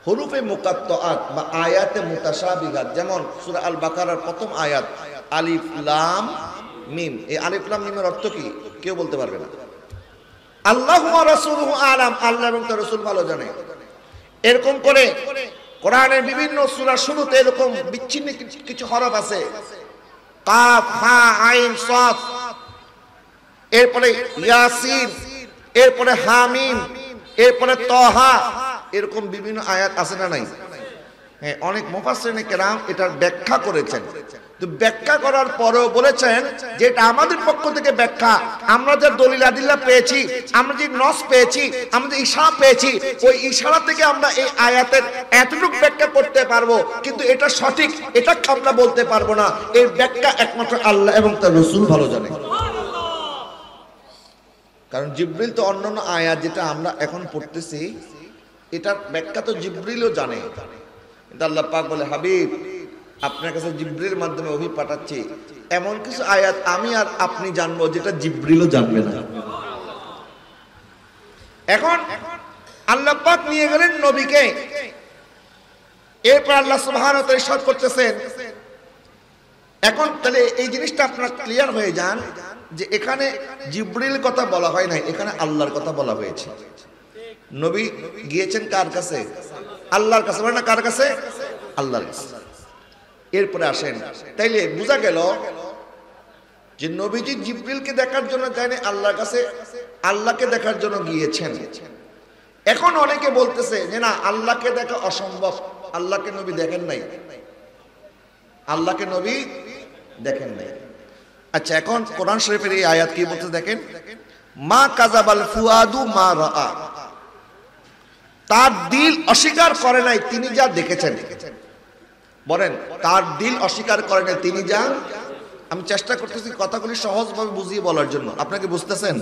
হুরুফে মুকাত্তাআত বা আয়াতে মুতাশাবিহাত। যেমন সূরা আল বাকারার প্রথম আয়াত আলিফ লাম মিম। এই আলিফ লাম মিমের অর্থ কি কেউ বলতে পারবে না। আল্লাহু ওয়া রাসূলুহু আলাম, আল্লাহ এবং তার রাসূল ভালো জানে। এরকম করে কোরআনের বিভিন্ন সূরার শুরুতে এরকম বিচ্ছিন্ন কিছু হরফ আছে, কাফ হা আইন সাদ, এরপরে ইয়াসিন, এরপরে হামিম, এরপরে তহা, এরকম বিভিন্ন আয়াত আছে না নাই? হ্যাঁ, অনেক মুফাসসিরিনে কেরাম এটার ব্যাখ্যা করেছেন। তো ব্যাখ্যা করার পরেও বলেছেন যে এটা আমাদের পক্ষ থেকে ব্যাখ্যা, আমরা যে দলিল আদিল্লাহ পেয়েছি, আমরা যে নস পেয়েছি, আমরা যে ইশারা পেয়েছি, ওই ইশারা থেকে আমরা এই আয়াতের এতটুকু ব্যাখ্যা করতে পারবো, কিন্তু এটা সঠিক এটা আমরা বলতে পারবো না। এর ব্যাখ্যা একমাত্র আল্লাহ এবং তার রাসূল ভালো জানে। কারণ জিবরিল তো অন্যান্য আয়াত যেটা আমরা এখন পড়তেছি এটার ব্যাখ্যা তো জিবরিলও জানে। কিন্তু আল্লাহ পাক বলে, হাবিব আপনার কাছে জিবরিলের মাধ্যমে ওহী পাঠাচ্ছি, এমন কিছু আয়াত আমি আর আপনি জানবো যেটা জিবরিলও জানবে না। এখন আল্লাহ পাক নিয়ে গেলেন নবীকে, এরপর আল্লাহ সুবহানাহু ওয়া তাআলা ইরশাদ করতেছেন। এখন তাহলে এই জিনিসটা আপনারা ক্লিয়ার হয়ে যান যে এখানে জিবরিল কথা বলা হয় নাই, এখানে আল্লাহর কথা বলা হয়েছে। নবী গিয়েছেন কার কাছে? আল্লাহর কাছে, বলেন না কার কাছে? আল্লাহর কাছে। এরপরে আসেন, তাইলে বোঝা গেল যে নবীজি জিবরিলকে দেখার জন্য যায়নি, আল্লাহর কাছে আল্লাহকে দেখার জন্য গিয়েছেন। এখন অনেকে বলতেছে যে না, আল্লাহকে দেখা অসম্ভব, আল্লাহকে নবী দেখেন নাই, আল্লাহকে নবী দেখেন নাই। আচ্ছা, এখন কোরআন শরীফের এই আয়াত কি বলতে দেখেন, মা কাযাবাল ফুআদু মা রাআ, তার দিল অস্বীকার করে নাই তিনি যা দেখেছেন। বলেন, তার দিল অস্বীকার করে নাই তিনি যা। আমি চেষ্টা করতেছি কথাগুলি সহজভাবে বুঝিয়ে বলার জন্য, আপনাকে বুঝতেছেন?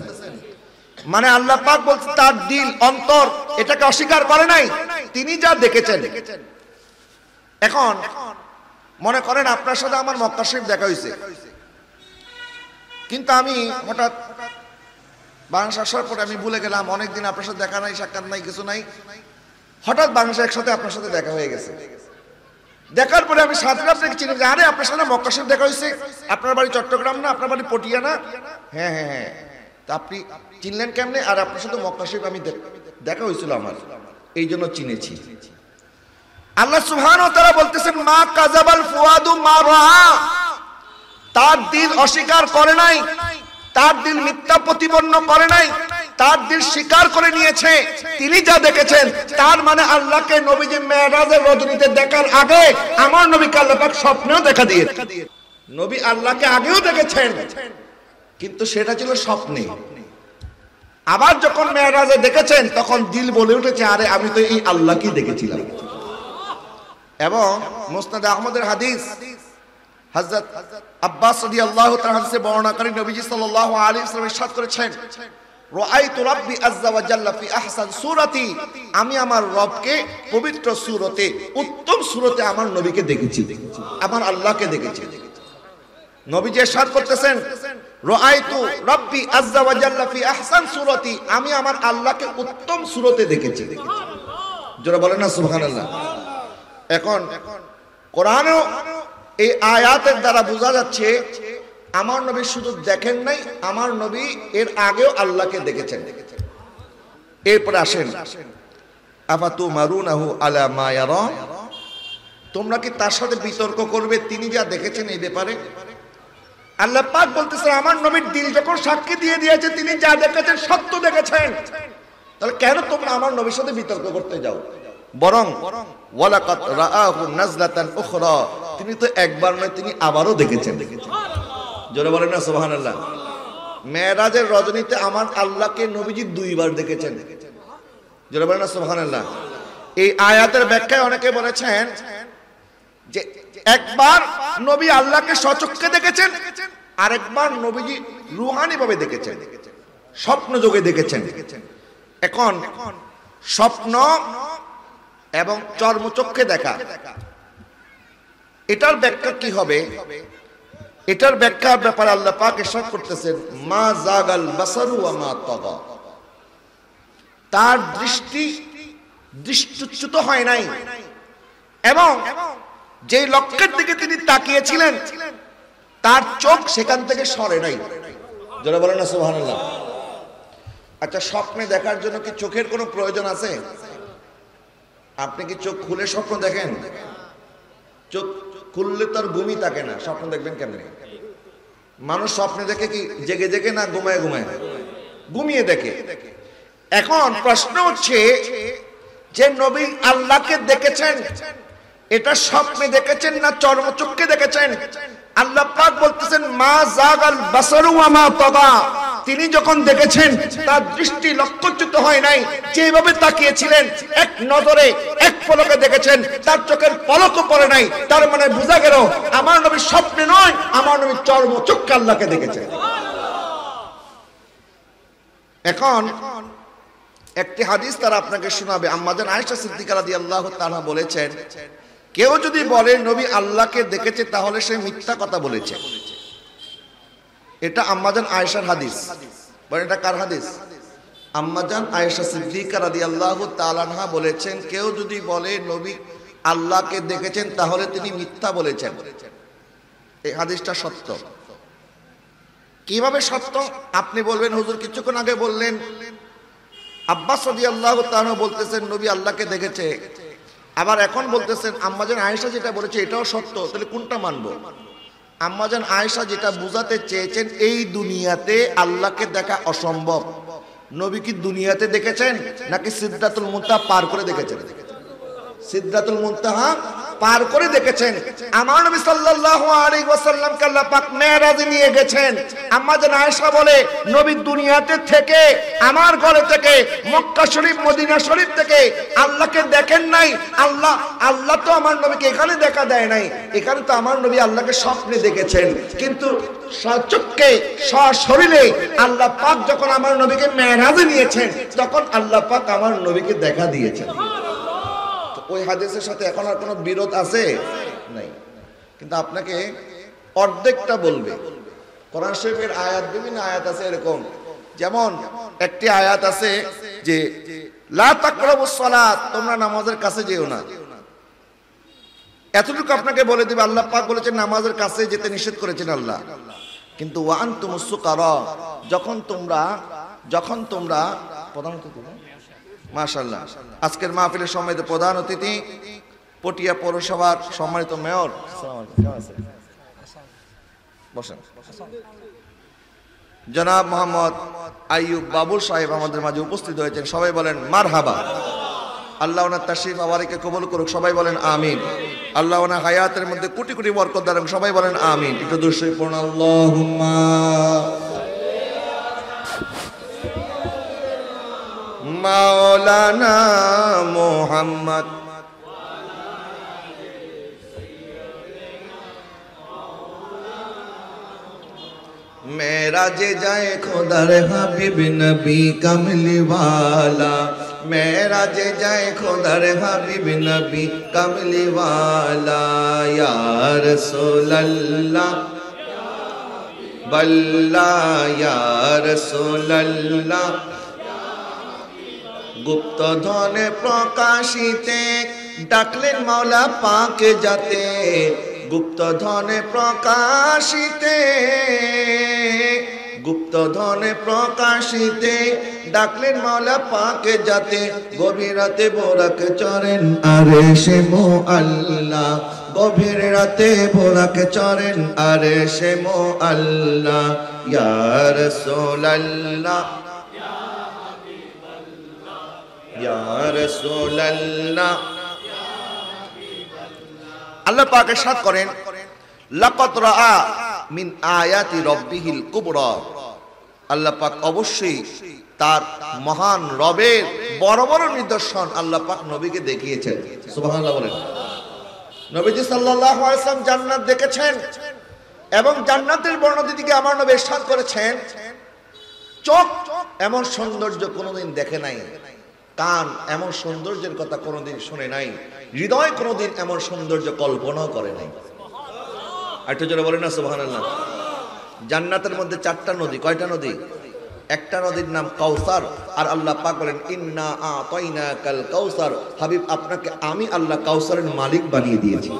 মানে আল্লাহ পাক বলছে তার দিল অন্তর এটাকে অস্বীকার করে নাই, তিনি যা দেখেছেন। এখন মনে করেন আপনার সাথে আমার মক্কা শরীফ দেখা হয়েছে, কিন্তু আমি হঠাৎ বাংলাদেশ আসার পরে আমি ভুলে গেলাম, অনেকদিন আপনার সাথে দেখা নাই, সাক্ষাৎ নাই, কিছু নাই, হঠাৎ বাংলাদেশে একসাথে আপনার সাথে দেখা হয়ে গেছে। দেখার পরে আমি সাথে আপনাকে চিনি যে আরে আপনার সাথে মক্কা শরীফ দেখা হয়েছে, আপনার বাড়ি চট্টগ্রাম না, আপনার বাড়ি পটিয়া না? হ্যাঁ হ্যাঁ হ্যাঁ। তা আপনি চিনলেন কেমনে? আর আপনার সাথে মক্কা শরীফ আমি দেখা হয়েছিল আমার, এই জন্য চিনেছি। আল্লাহ সুবহানাহু ওয়া তাআলা বলতেছেন মা কাযাবাল ফুআদু মা রাআ, তার দিল অস্বীকার করে নাই, তার দিল মিথ্যা প্রতিপন্ন করে নাই, তার দিল স্বীকার করে নিয়েছে তিনি যা দেখেছেন। তার মানে আল্লাহকে নবীজি মেরাজের রজনীতে দেখার আগে আমার নবীকে আল্লাহ পাক স্বপ্নেও দেখা দিয়েছে। নবী আল্লাহকে আগেও দেখেছেন, কিন্তু সেটা ছিল স্বপ্নে। আবার যখন মেরাজে দেখেছেন তখন দিল বলে উঠেছে আরে আমি তো এই আল্লাহকেই দেখেছিলাম। এবং মুসনাদ আহমদের হাদিস হযরত আব্বাস রাদিয়াল্লাহু তাআলা থেকে বর্ণনা করেন, নবীজি সাল্লাল্লাহু আলাইহি ওয়াসাল্লাম ইরশাদ করেছেন, রাআইতু রাব্বি আযজা ওয়া জাল্লা ফি আহসান সূরাতি, আমি আমার রবকে পবিত্র সূরতে, উত্তম সূরতে আমার নবীকে দেখেছি, আমার আল্লাহকে দেখেছি। নবীজি ইরশাদ করতেছেন রাআইতু রাব্বি আযজা ওয়া জাল্লা ফি আহসান সূরাতি, আমি আমার আল্লাহকে উত্তম সূরতে দেখেছি। যারা বলেন না সুবহানাল্লাহ। এখন কোরআনেও এই আয়াতের দ্বারা বোঝা যাচ্ছে আমার নবী শুধু দেখেন নাই, আমার নবী এর আগেও আল্লাহকে দেখেছেন। এরপরে আসেন আফাতু মারুনাহু আলা মা ইয়ারা, তোমরা কি তার সাথে বিতর্ক করবে তিনি যা দেখেছেন এই ব্যাপারে? আল্লাহ পাক বলতেছেন আমার নবীর দিল যখন সাক্ষী দিয়ে দিয়েছে তিনি যা দেখেছেন সত্য দেখেছেন, তাহলে কেন তোমরা আমার নবীর সাথে বিতর্ক করতে যাও? বরং ওয়ালাকাত রাআহু নাজলাতান উখরা, তিনি তো একবার নয় তিনি আবারও দেখেছেন। জোরে বলেন না সুবহানাল্লাহ। মেরাজের রজনীতে আমার আল্লাহকে নবীজি দুইবার দেখেছেন। জোরে বলেন না সুবহানাল্লাহ। এই আয়াতের ব্যাখ্যায় অনেকে বলেছেন যে একবার নবী আল্লাহকে স্বচক্ষে দেখেছেন, আরেকবার নবীজি রুহানি ভাবে দেখেছেন, স্বপ্ন যোগে দেখেছেন। এখন স্বপ্ন এবং চর্মচক্ষে দেখা, এটার ব্যাখ্যা কি হবে? এটার ব্যাখ্যার ব্যাপারে আল্লাহ পাক ইরশাদ করতেছেন, মা জাগাল বাসারু ওয়া মা তাগা। তার দৃষ্টিচ্যুত হয় নাই এবং যে লক্ষ্যের দিকে তিনি তাকিয়েছিলেন তার চোখ সেখান থেকে সরে নাই। যারা বলেন না সুবহানাল্লাহ। আচ্ছা, স্বপ্নে দেখার জন্য কি চোখের কোনো প্রয়োজন আছে? আপনি কি চোখ খুলে স্বপ্ন দেখেন? চোখ খুললে তার ঘুমই থাকে না, স্বপ্ন দেখবেন কেমনে? মানুষ স্বপ্নে দেখে কি জেগে জেগে না ঘুমায় ঘুমায়? ঘুমিয়ে দেখে। এখন প্রশ্ন হচ্ছে যে নবী আল্লাহকে দেখেছেন, এটা স্বপ্নে দেখেছেন না চর্মচক্ষে দেখেছেন? আল্লাহ পাক বলতেছেন মা জাগাল বাসারু ওয়া মা তাগা। তিনি যখন দেখেছেন তার দৃষ্টি লক্ষ্যচ্যুত হয় নাই, যেভাবে তাকিয়েছিলেন এক নজরে এক পলকে দেখেছেন, তার চোখের পলকও পড়ে নাই। তার মানে বোঝা গেল আমার নবী স্বপ্নে নয়, আমার নবী চর্মচক্ষে আল্লাহকে দেখেছেন। এখন একটি হাদিস তারা আপনাকে শোনাবে। আম্মাজান আয়েশা সিদ্দিকা রাদিয়াল্লাহু তাআলা বলেছেন, কেউ যদি বলে নবী আল্লাহকে দেখেছে তাহলে সে মিথ্যা কথা বলেছে। এটা আম্মাজান আয়েশার হাদিস। বলেন এটা কার হাদিস? আম্মাজান আয়েশা সিদ্দিকা রাদিয়াল্লাহু তাআলা আনহা বলেছেন, কেউ যদি বলে নবী আল্লাহকে দেখেছেন তাহলে তিনি মিথ্যা বলেছেন। এই হাদিসটা সত্য। কিভাবে সত্য? আপনি বলবেন হুজুর কিছুক্ষণ আগে বললেন আব্বাস রাদিয়াল্লাহু তাআলা বলতেছেন নবী আল্লাহকে দেখেছে, আবার এখন বলতেছেন আম্মাজান আয়েশা যেটা বলেছে এটাও সত্য, তাহলে কোনটা মানবো? আম্মাজান আয়েশা যেটা বুঝাতে চেয়েছেন এই দুনিয়াতে আল্লাহকে দেখা অসম্ভব। নবী কি দুনিয়াতে দেখেছেন নাকি সিদরাতুল মুনতাহা পার করে দেখেছেন? সিদরাতুল মুনতাহা পার করে দেখেছেন। আমার নবী সাল্লাল্লাহু আলাইহি ওয়াসাল্লামকে আল্লাহ পাক মেরাজে নিয়ে গেছেন। আম্মাজান আয়েশা বলে নবী দুনিয়াতে থেকে আমার ঘরে থেকে মক্কা শরীফ মদিনা শরীফ থেকে আল্লাহকে দেখেন নাই। আল্লাহ তো আমার নবীকে এখানে দেখা দেয় নাই, এখানে তো আমার নবী আল্লাহকে স্বপ্নে দেখেছেন। কিন্তু সচক্ষে সশরীরে আল্লাহ পাক যখন আমার নবীকে মেরাজে নিয়েছেন তখন আল্লাহ পাক আমার নবীকে দেখা দিয়েছেন। ওই হাদিসের সাথে এখন আর কোনো বিরোধ আছে নাই, কিন্তু আপনাকে অর্ধেকটা বলবে। কোরআন শরীফের আয়াত, বিভিন্ন আয়াত আছে এরকম, যেমন একটি আয়াত আছে যে লা তাকরাবুস সালাত, তোমরা নামাজের কাছে যেও না। এতটুকু আপনাকে বলে দিবে আল্লাহ পাক বলেছেন নামাজের কাছে যেতে নিষেধ করেছেন আল্লাহ। কিন্তু ওয়া আনতুমুস সুকারা, যখন তোমরা প্রধানত মাশাআল্লাহ আজকের মাহফিলের সম্মানিত প্রধান অতিথি পটিয়া পৌরসভার সম্মানিত মেয়র, বসেন, জনাব মোহাম্মদ আইয়ুব বাবুল সাহেব আমাদের মাঝে উপস্থিত হয়েছেন। সবাই বলেন মারহাবা। আল্লাহ ওনার তাশরিফ আবারিকে কবুল করুক, সবাই বলেন আমিন। আল্লাহ ওনার হায়াতের মধ্যে কোটি কোটি বরকত দান, সবাই বলেন আমিন। একটু দুরূদ পড়ুন, আল্লাহুম্মা মাওলানা মুহাম্মদ মেরাজে যায় খোদার হাবিব নবী কামলি ওয়ালা, মেরাজে যায় খোদার হাবিব নবী কামলি ওয়ালা। ইয়া রাসূলুল্লাহ বল্লা ইয়া রাসূলুল্লাহ, গুপ্ত ধনে প্রকাশিতে ডাকলেন মাওলা পাক যাতে, গুপ্ত ধনে প্রকাশিতে, গুপ্ত ধনে প্রকাশিতে ডাকলেন মাওলা পাক যাতে, গভীর রাতে বোরাক চরেন আরে সে মো আল্লাহ, গভীর রাতে বোরাক চরেন আরে সে মো আল্লাহ। ইয়া রাসূলুল্লাহ ইয়া রাসূলুল্লাহ। আল্লাহ পাক ইরশাদ করেন লাকাদ রাআ মিন আয়াতি রাব্বিহিল কুবরা, আল্লাহ পাক অবশ্যই তার মহান রবের বড় বড় নিদর্শন আল্লাহ পাক নবীকে দেখিয়েছেন। সুবহানাল্লাহ বলেন। নবীজি সাল্লাল্লাহু আলাইহি ওয়াসাল্লাম জান্নাত দেখেছেন এবং জান্নাতের বর্ণনা দিকে আমার নবী ইরশাদ করেছেন, চোখ এমন সৌন্দর্য কোনোদিন দেখে নাই, কান এমন সৌন্দর্যের কথা কোনোদিন শুনে নাই, হৃদয় কোনোদিন এমন সৌন্দর্য কল্পনাও করে নাই। একটু জোরে বলেন না সুবহানাল্লাহ। জান্নাতের মধ্যে 4টা নদী। কয়টা নদী? একটা নদীর নাম কাউসার। আর আল্লাহ পাক বলেন, ইন্না আতাইনাকাল কাউসার, হাবিব আপনাকে আমি আল্লাহ কাউসারের মালিক বানিয়ে দিয়েছি।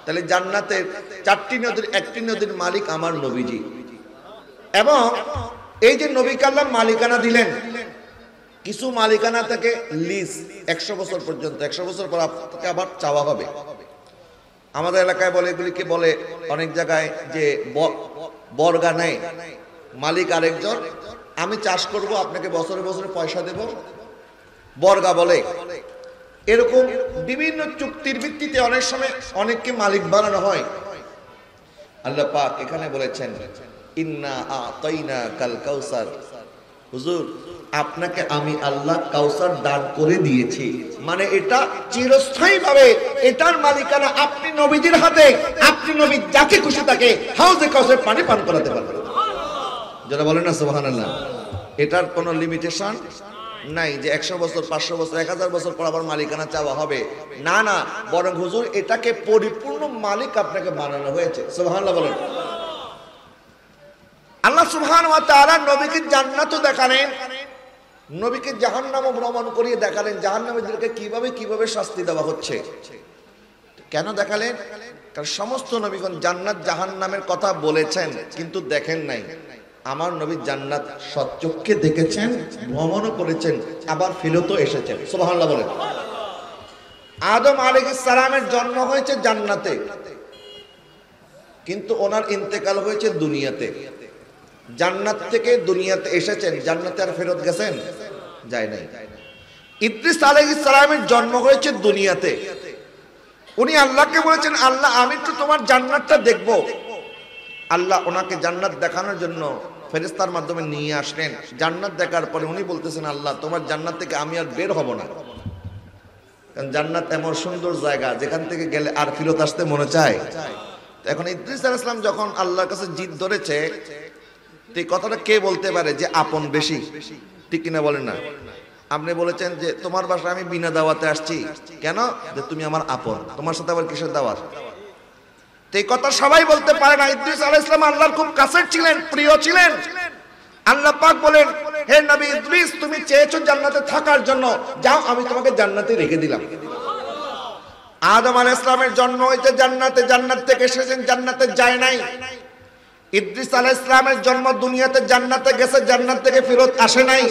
তাহলে জান্নাতের 4টি নদীর একটি নদীর মালিক আমার নবীজি। এবং এই যে নবীকে আল্লাহ মালিকানা দিলেন, কিছু মালিকানা থেকে লিজ 100 বছর পর্যন্ত, 100 বছর পর আপনাকে আবার চাওয়া হবে। আমাদের এলাকায় বলে, এগুলিকে বলে অনেক জায়গায় যে বর্গা নেয়, মালিক আরেকজন, আমি চাষ করব আপনাকে বছরে বছরে পয়সা দেব, বর্গা বলে। এরকম বিভিন্ন চুক্তির ভিত্তিতে অনেক সময় অনেককে মালিক বানানো হয়। আল্লাহ পাক এখানে বলেছেন, ইন্না আতাইনাকাল কাউসার, হুজুর আপনাকে আমি আল্লাহ কাউসার দান করে দিয়েছি। মানে এটা চিরস্থায়ী ভাবে এটার মালিকানা আপনি নবীজির হাতে। আপনি নবী যাকে খুশি তাকে হাউজে কাউসার পানি পান করাতে পারবেন। যারা বলেন না সুবহানাল্লাহ। এটার কোনো লিমিটেশন নাই যে 100 বছর, 500 বছর, 1000 বছর পর আবার মালিকানা চাওয়া হবে। না না, বরং হুজুর এটাকে পরিপূর্ণ মালিক আপনাকে বানানো হয়েছে। সুবহানাল্লাহ বলেন। আল্লাহ সুবহানাহু ওয়া তাআলা নবীকে জান্নাতও দেখালেন, নবীকে জাহান্নামও ভ্রমণ করিয়ে দেখালেন, জাহান্নামীদেরকে কিভাবে কিভাবে শাস্তি দেওয়া হচ্ছে। কেন দেখালেন? কারণ সমস্ত নবীগণ জান্নাত জাহান্নামের কথা বলেছেন কিন্তু দেখেন নাই। আমার নবী জান্নাত সচক্ষে দেখেছেন, ভ্রমণও করেছেন, আবার ফেরতও এসেছেন। সুবহানাল্লাহ বলেন। আদম আলাইহিস সালামের জন্ম হয়েছে জান্নাতে, কিন্তু ওনার ইন্তেকাল হয়েছে দুনিয়াতে। জান্নাত থেকে দুনিয়াতে এসেছেন, জান্নাতে আর ফেরত গেছেন? যায় নাই। ইদ্রিস আলাইহিস সালামের জন্ম হয়েছে দুনিয়াতে। উনি আল্লাহকে বলেছেন, আল্লাহ আমি তো তোমার জান্নাতটা দেখব। আল্লাহ ওনাকে জান্নাত দেখানোর জন্য ফেরেশতার মাধ্যমে নিয়ে আসলেন। জান্নাত দেখার পরে উনি বলতেছেন, আল্লাহ তোমার জান্নাত থেকে আমি আর বের হব না। কারণ জান্নাত এমন সুন্দর জায়গা যেখান থেকে গেলে আর ফেরত আসতে মনে চায়। এখন ইদ্রিস আলাইহিস সালাম যখন আল্লাহর কাছে জিদ ধরেছে, এই কথাটা কে বলতে পারে যে আপন বেশি? ঠিক কিনা বলেন না? আপনি বলেছেন যে তোমার বাসায় আমি বিনা দাওয়াতে আসছি, কেন? যে তুমি আমার আপন, তোমার সাথে আবার কিসের দাওয়াত? এই কথা সবাই বলতে পারে না। ইদ্রিস আলাইহিস সালাম আল্লাহর খুব কাছের ছিলেন, প্রিয় ছিলেন। আল্লাহ পাক বলেন, হে নবী ইদ্রিস তুমি চেয়েছো জান্নাতে থাকার জন্য, যাও আমি তোমাকে জান্নাতে রেখে দিলাম। আদম আলাইহিস সালামের জন্ম হয়েছে জান্নাতে, জান্নাত থেকে এসেছেন, জান্নাতে যায় নাই। ইদ্রিস আলাইহিস সালামের জন্ম দুনিয়াতে, জান্নাতে গেছে, জান্নাত থেকে ফেরত আসে নাই।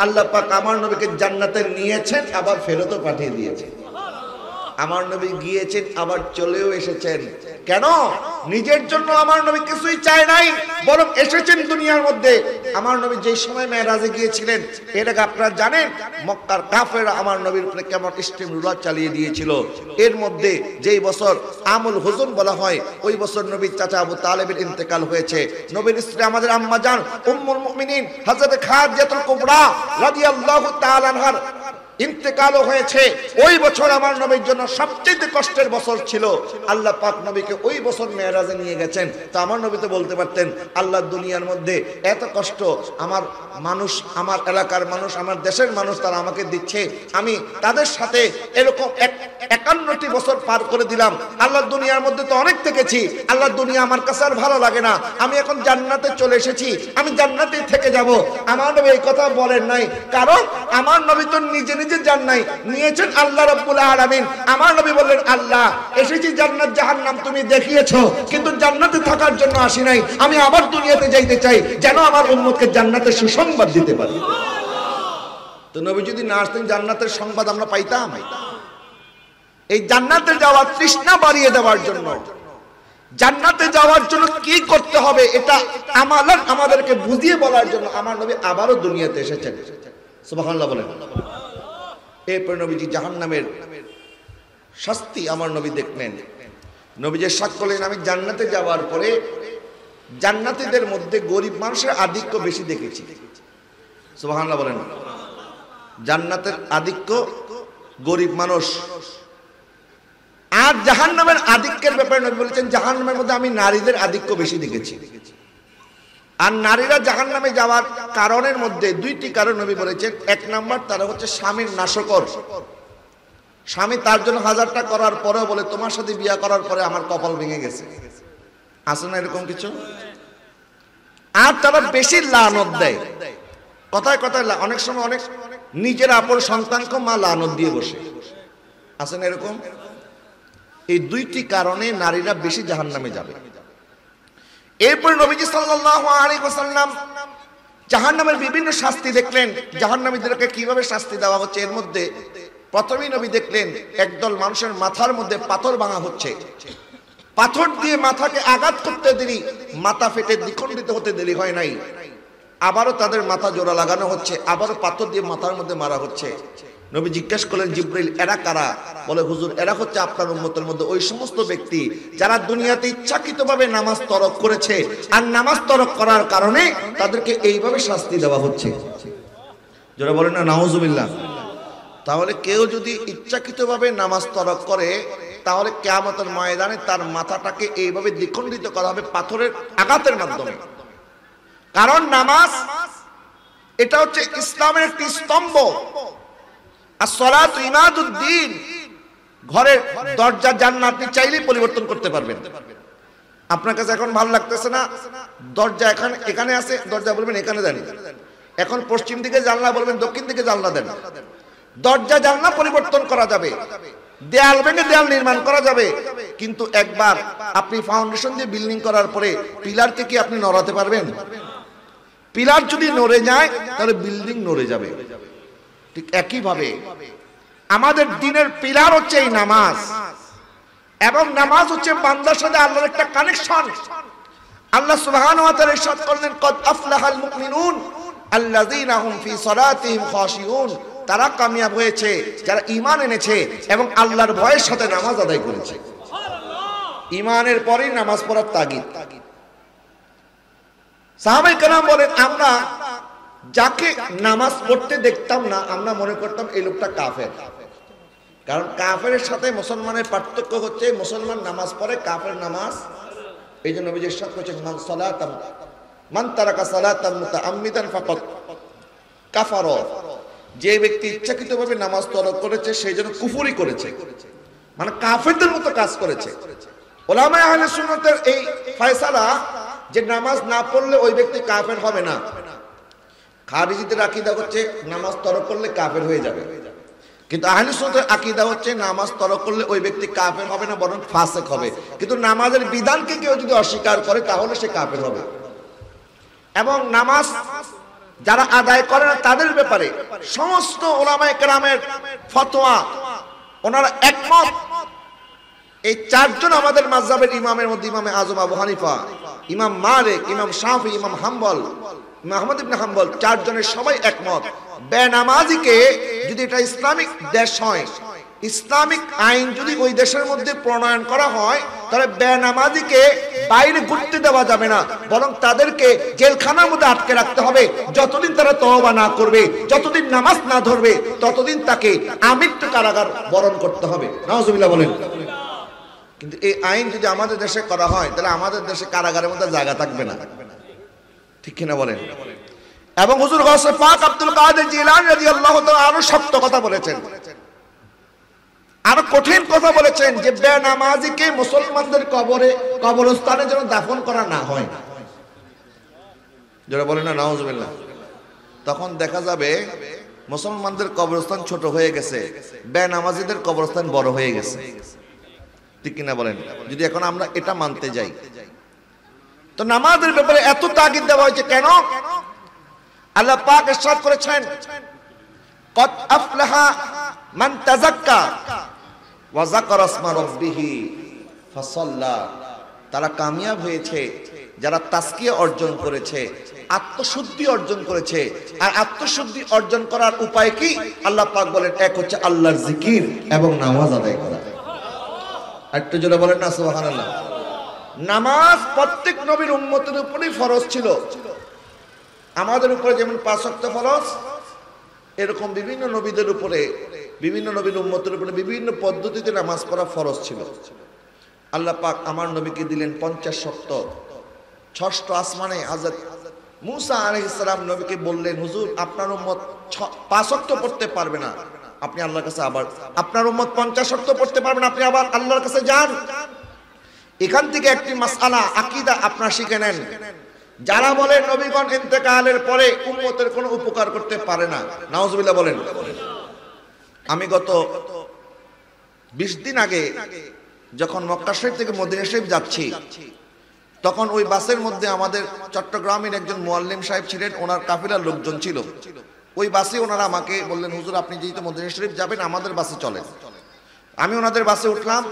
আল্লাহ পাক আমার নবীকে জান্নাতে নিয়েছেন, আবার ফেরতও পাঠিয়ে দিয়েছেন। আমার নবী গিয়েছেন, আবার চলেও এসেছেন। কেন? নিজের জন্য আমার নবী কিছুই চায় নাই, বরং এসেছেন দুনিয়ার মধ্যে। আমার নবী যে সময় মেরাজে গিয়েছিলেন, এর আগে আপনারা জানেন মক্কার কাফেররা আমার নবীর উপরে কেমন স্টিম রুলার চালিয়ে দিয়েছিল। এর মধ্যে যেই বছর আমুল হুজুন বলা হয়, ওই বছর নবীর চাচা আবু তালেবের ইন্তেকাল হয়েছে। নবীর স্ত্রী আমাদের আম্মা জান উম্মুল মুমিনিন হযরত খাদিজাতুল কুবরা রাদিয়াল্লাহু তাআলা আনহার ইন্তেকালও হয়েছে। ওই বছর আমার নবীর জন্য সবচেয়ে কষ্টের বছর ছিল। আল্লাহ পাক নবীকে ওই বছর মেরাজে নিয়ে গেছেন। তো আমার নবী তো বলতে পারতেন, আল্লাহ দুনিয়ার মধ্যে এত কষ্ট আমার মানুষ, আমার এলাকার মানুষ, আমার দেশের মানুষ তারা আমাকে দিচ্ছে, আমি তাদের সাথে এরকম 51টি বছর পার করে দিলাম। আল্লাহ দুনিয়ার মধ্যে তো অনেক থেকেছি, আল্লাহ দুনিয়া আমার কাছে আর ভালো লাগে না, আমি এখন জান্নাতে চলে এসেছি, আমি জান্নাতেই থেকে যাব। আমার নবী এই কথা বলেন নাই, কারণ আমার নবী তো নিজে নিজে যান নাই, নিয়েছেন আল্লাহ রাব্বুল আলামিন। আমার নবী বললেন, আল্লাহ এসেছি জান্নাত জাহান্নাম তুমি দেখিয়েছো, কিন্তু জান্নাতে থাকার জন্য আসি নাই, আমি আবার দুনিয়াতে যাইতে চাই, যেন আমার উম্মতকে জান্নাতের সুসংবাদ দিতে পারি। তো নবী যদি না আসতেন, জান্নাতের সংবাদ আমরা পাইতাম? এই জান্নাতে যাওয়ার তৃষ্ণা বাড়িয়ে দেওয়ার জন্য, জান্নাতে যাওয়ার জন্য কি করতে হবে এটা আমাদের আমাদেরকে বুঝিয়ে বলার জন্য আমার নবী আবারও দুনিয়াতে এসেছেন। সুবহানাল্লাহ বলেন। এরপর নবীজি জাহান্নামের শাস্তি আমার নবী দেখলেন। নবী যে সাক্ষ্য করলেন, আমি জান্নাতে যাওয়ার পরে জান্নাতীদের মধ্যে গরিব মানুষের আধিক্য বেশি দেখেছি। সুবহানাল্লাহ বলেন। জান্নাতের আধিক্য গরিব মানুষ। আর জাহান্নামের আধিক্যের ব্যাপারে নবী বলেছেন, জাহান্নামের মধ্যে আমি নারীদের আধিক্য বেশি দেখেছি। আর নারীরা জাহান্নামে যাওয়ার কারণের মধ্যে দুইটি কারণ নবী বলেছেন। এক নাম্বার, তারা হচ্ছে স্বামীর নাশকর। স্বামী তার জন্য হাজারটা করার পরেও বলে তোমার সাথে বিয়ে করার পরে আমার কপাল ভেঙে গেছে। আছে না এরকম কিছু? আর তারা বেশি লানত দেয়, কথায় কথায় অনেক সময় অনেক নিজের আপন সন্তানকে মা লানত দিয়ে বসে। আছে না এরকম? এই দুইটি কারণে নারীরা বেশি জাহান্নামে যাবে। এরপরে নবীজি সাল্লাল্লাহু আলাইহি ওয়াসাল্লাম জাহান্নামের বিভিন্ন শাস্তি দেখলেন, জাহান্নামীদেরকে কিভাবে শাস্তি দেওয়া হচ্ছে। এর মধ্যে প্রথমেই নবী দেখলেন একদল মানুষের মাথার মধ্যে পাথর ভাঙা হচ্ছে। পাথর দিয়ে মাথাকে আঘাত করতে দেরি, মাথা ফেটে দ্বিখণ্ডিত হতে দেরি হয় নাই। আবারও তাদের মাথা জোড়া লাগানো হচ্ছে, আবারও পাথর দিয়ে মাথার মধ্যে মারা হচ্ছে। নবী জিজ্ঞেস করলেন, জিবরাইল এরা কারা? বলে, হুজুর এরা হচ্ছে আপনার উম্মতের মধ্যে ওই সমস্ত ব্যক্তি যারা দুনিয়াতে ইচ্ছাকৃতভাবে নামাজ তরক করেছে, আর নামাজ তরক করার কারণে তাদেরকে এইভাবে শাস্তি দেওয়া হচ্ছে। যারা বলেন না নাউজুবিল্লাহ। তাহলে কেউ যদি ইচ্ছাকৃতভাবে নামাজ তরক করে, তাহলে কিয়ামতের ময়দানে তার মাথাটাকে এইভাবে দ্বিখণ্ডিত করা হবে পাথরের আঘাতের মাধ্যমে। কারণ নামাজ এটা হচ্ছে ইসলামের একটি স্তম্ভ। আসসালাতু ইমাদুদ্দিন। ঘরের দরজা জানলা আপনি চাইলেই পরিবর্তন করতে পারবেন। আপনার কাছে এখন ভালো লাগতেছে না, দরজা এখানে আছে, দরজা বলবেন এখানে দেন। এখন পশ্চিম দিকে জানলা বলবেন দক্ষিণ দিকে জানলা দেন। দরজা জানলা পরিবর্তন করা যাবে, দেয়াল ভেঙে দেয়াল নির্মাণ করা যাবে, কিন্তু একবার আপনি ফাউন্ডেশন দিয়ে বিল্ডিং করার পরে পিলারকে কি আপনি নড়াতে পারবেন? পিলার যদি নড়ে যায় তাহলে বিল্ডিং নড়ে যাবে। ঠিক একইভাবে আমাদের দ্বীনের পিলার হচ্ছে এই নামাজ, এবং নামাজ হচ্ছে বান্দার সাথে আল্লাহর একটা কানেকশন। আল্লাহ সুবহানাহু ওয়া তাআলা ইরশাদ করলেন, কদ আফলাহাল মুমিনুন আল্লাযীনা হুম ফি সালাতিহিম খাশিউন। তারা কামিয়াব হয়েছে যারা ঈমান এনেছে এবং আল্লাহর ভয়ের সাথে নামাজ আদায় করেছে। ঈমানের পরেই নামাজ পড়ার তাগিদ। সাহাবায়ে কেরাম বলেন, আমরা যাকে নামাজ পড়তে দেখতাম না আমরা মনে করতাম এই লোকটা কাফের। কারণ কাফেরের সাথে মুসলমানের পার্থক্য হচ্ছে, মুসলমান নামাজ পড়ে, কাফের নামাজ। এই জন্য নবী ইরশাদ করেছেন, মান তারাকা সালাতান মুতাআম্মিদান ফাকাদ কাফারা। যে ব্যক্তি ইচ্ছাকৃতভাবে নামাজ তরক করেছে সেই জন্য কুফরি করেছে, মানে কাফেরদের মতো কাজ করেছে। উলামায়ে আহলে সুন্নাতের এই ফয়সালা যে নামাজ না পড়লে ওই ব্যক্তি কাফের হবে না। খারিজিদের আকীদা হচ্ছে নামাজ তরক করলে কাফের হয়ে যাবে, কিন্তু আহলে সুন্নাতের আকীদা হচ্ছে নামাজ তরক করলে ওই ব্যক্তি কাফের হবে না, বরং ফাসিক হবে। কিন্তু নামাজের বিধানকে কেউ যদি অস্বীকার করে তাহলে সে কাফের হবে। এবং নামাজ যারা আদায় করে না তাদের ব্যাপারে সমস্ত উলামায়ে কেরামের ফতোয়া, ওনারা একমত। এই চারজন আমাদের মাযহাবের ইমামের মধ্যে ইমামে আযম আবু হানিফা, ইমাম মালিক, ইমাম শাফি, ইমাম হাম্বল, ইমাম আহমদ ইবনে হাম্বল, চারজনের সবাই একমত, বেনামাজিকে যদি এটা ইসলামিক দেশ হয়, ইসলামিক আইন যদি ওই দেশের মধ্যে প্রণয়ন করা হয়, তাহলে বেনামাজিকে বাইরে ঘুরতে দেওয়া যাবে না, বরং তাদেরকে জেলখানার মধ্যে আটকে রাখতে হবে। যতদিন তারা তওবা না করবে, যতদিন নামাজ না ধরবে, ততদিন তাকে আমৃত্যু কারাগার বরণ করতে হবে। নাউজুবিল্লাহ বলেন। কিন্তু এই আইন যদি আমাদের দেশে করা হয়, তাহলে আমাদের দেশে কারাগারের মধ্যে জায়গা থাকবে না, ঠিক কিনা বলেন? এবং হুজুর গাউসে পাক আব্দুল কাদের জিলানী রাদিয়াল্লাহু তাআলা আরো শক্ত কথা বলেছেন, আরো কঠিন কথা বলেছেন, যে বেনামাজিকে মুসলমানদের কবরস্থানে যেন দাফন করা না হয়। যারা বলেন না নাউজুবিল্লাহ, তখন দেখা যাবে মুসলমানদের কবরস্থান ছোট হয়ে গেছে, বেনামাজিদের কবরস্থান বড় হয়ে গেছে, ঠিক কিনা বলেন? যদি এখন আমরা এটা মানতে যাই, তো নামাজের ব্যাপারে এত তাগিদ দেওয়া হয়েছে কেন? আল্লাহ পাক ইরশাদ করেছেন, কদ আফলাহা মান তাযাক্কা ওয়া যাকারা ইসমা রাব্বিহি ফাসাল্লা। তারা কামিয়াব হয়েছে যারা তাসকিয়া অর্জন করেছে, আত্মশুদ্ধি অর্জন করেছে। আর আত্মশুদ্ধি অর্জন করার উপায় কি? আল্লাহ পাক বলেন, এক হচ্ছে আল্লাহর জিকির এবং নামাজ আদায় করা। একটু জোরে বলেন না সুবহানাল্লাহ। নামাজ প্রত্যেক নবীর উম্মতের উপরই ফরজ ছিল। আমাদের উপরে যেমন 5 ওয়াক্ত ফরজ, এরকম বিভিন্ন নবীদের উপরে বিভিন্ন নবীর উম্মতের উপরে বিভিন্ন পদ্ধতিতে নামাজ পড়া ফরজ ছিল। আল্লাহ পাক আমার নবীকে দিলেন 50 শর্ত। ষষ্ঠ আসমানে হযরত মুসা আলাইহিস সালাম নবীকে বললেন, হুজুর আপনার উম্মত 5 ওয়াক্ত পড়তে পারবে না, আপনি আল্লাহর কাছে আবার, আপনার উম্মত 50 ওয়াক্ত পড়তে পারবে না, আপনি আবার আল্লাহর কাছে যান। এখান থেকে একটি মাসআলা আকীদা আপনারা শিখে নেন। যারা বলে নবীগণ ইন্তেকালের পরে উম্মতের কোনো উপকার করতে পারে না, নাউজুবিল্লাহ বলেন। আমি গত 20 দিন আগে যখন মক্কা শরীফ থেকে মদিনা শরীফ যাচ্ছি, তখন ওই বাসের মধ্যে আমাদের চট্টগ্রামের একজন মুআল্লিম সাহেব ছিলেন, ওনার কাফিলার লোকজন ছিল। ওই বাসে ওনারা আমাকে বললেন, হুজুর আপনি যেহেতু মদিনা শরীফ যাবেন আমাদের বাসে চলেন। আমি ওনাদের বাসে উঠলাম,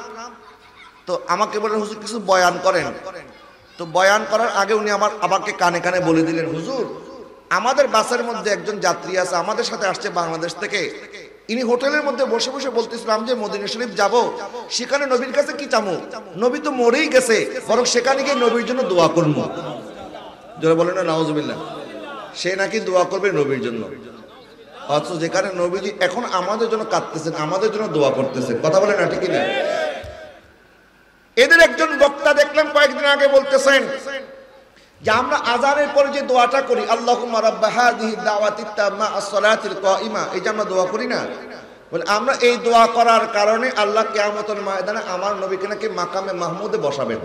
তো আমাকে বললেন হুজুর কিছু বয়ান করেন। তো বয়ান করার আগে উনি আমাকে কানে কানে বলে দিলেন, হুজুর আমাদের বাসের মধ্যে একজন যাত্রী আছে, আমাদের সাথে আসছে বাংলাদেশ থেকে, ইনি হোটেলের মধ্যে বসে বসে বলতেছিলাম যে মদিনা শরীফ যাব, সেখানে নবীর কাছে কি চামু, নবী তো মরেই গেছে, বরং সেখানে গিয়ে নবীর জন্য দোয়া করব। যারা বলেন না নাউজুবিল্লাহ, সে নাকি দোয়া করবে নবীর জন্য, অথচ যেখানে নবীজি এখন আমাদের জন্য কাঁদতেছেন, আমাদের জন্য দোয়া করতেছেন। কথা বলেন না ঠিক না? এদের একজন বক্তা দেখলাম কয়েকদিন আগে বলতেছেন যে আমরা আযানের পরে যে দোয়াটা করি, আল্লাহুম্মা রাব্বা হাযিহি দাওয়াতিত তাম্মা আস-সালাতিল কাইমা, এই যে আমরা দোয়া করি না, বলে আমরা এই দোয়া করার কারণে আল্লাহ কিয়ামতের ময়দানে আমার নবীকে নাকি মাকামে মাহমুদে বসাবেন,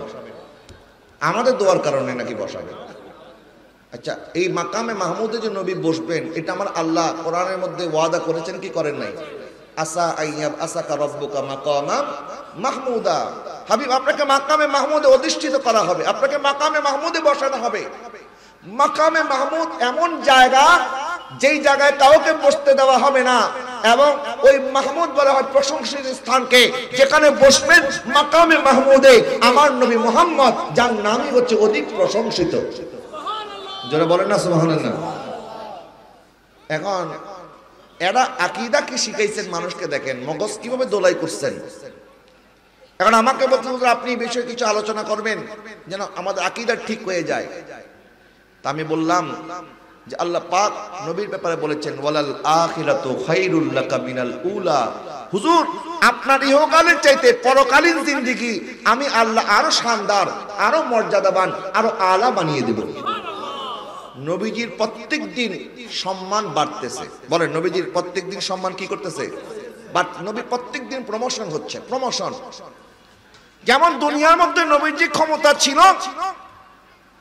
আমাদের দোয়ার কারণে নাকি বসাবেন। আচ্ছা, এই মাকামে মাহমুদে যে নবী বসবেন, এটা আমার আল্লাহ কোরআনের মধ্যে ওয়াদা করেছেন কি করেন নাই? আসা আইয়াব আসাকা রব্বুকা মাকামা মাহমুদা, হাবিব আপনাকে মাকামে মাহমুদে অধিষ্ঠিত করা হবে, আপনাকে মাকামে মাহমুদে বসানো হবে। মাকামে মাহমুদ এমন জায়গা যেই জায়গায় কাউকে বসতে দেওয়া হবে না, এবং ওই মাহমুদ বলা হয় প্রশংসিত স্থানকে, যেখানে বসবেন মাকামে মাহমুদে আমার নবী মুহাম্মদ, যার নামই হচ্ছে অধিক প্রশংসিত। যারা বলেন না সুবহানাল্লাহ। এখন এরা আকীদা কি শিখাইছেন মানুষকে, দেখেন মগজ কিভাবে দোলাই করছেন। এখন আমাকে বলতে হুজুর আপনি এই বিষয়ে কিছু আলোচনা করবেন যেন আমাদের আকীদা ঠিক হয়ে যায়। তা আমি বললাম যে আল্লাহ পাক নবীর ব্যাপারে বলেছেন, ওয়ালাল আখিরাতু খায়রুল লাকা মিনাল উলা, হুজুর আপনার ইহকালের চাইতে পরকালীন জিন্দেগি আমি আল্লাহ আরো শানদার, আরো মর্যাদাবান, আরো আলা বানিয়ে দেব। নবীজির প্রত্যেক দিন সম্মান বাড়তেছে। বলেন নবীজির প্রত্যেক দিন সম্মান কি করতেছে? নবী প্রত্যেক দিন প্রমোশন হচ্ছে, প্রমোশন। যেমন দুনিয়ার মধ্যে নবীর যে ক্ষমতা ছিল,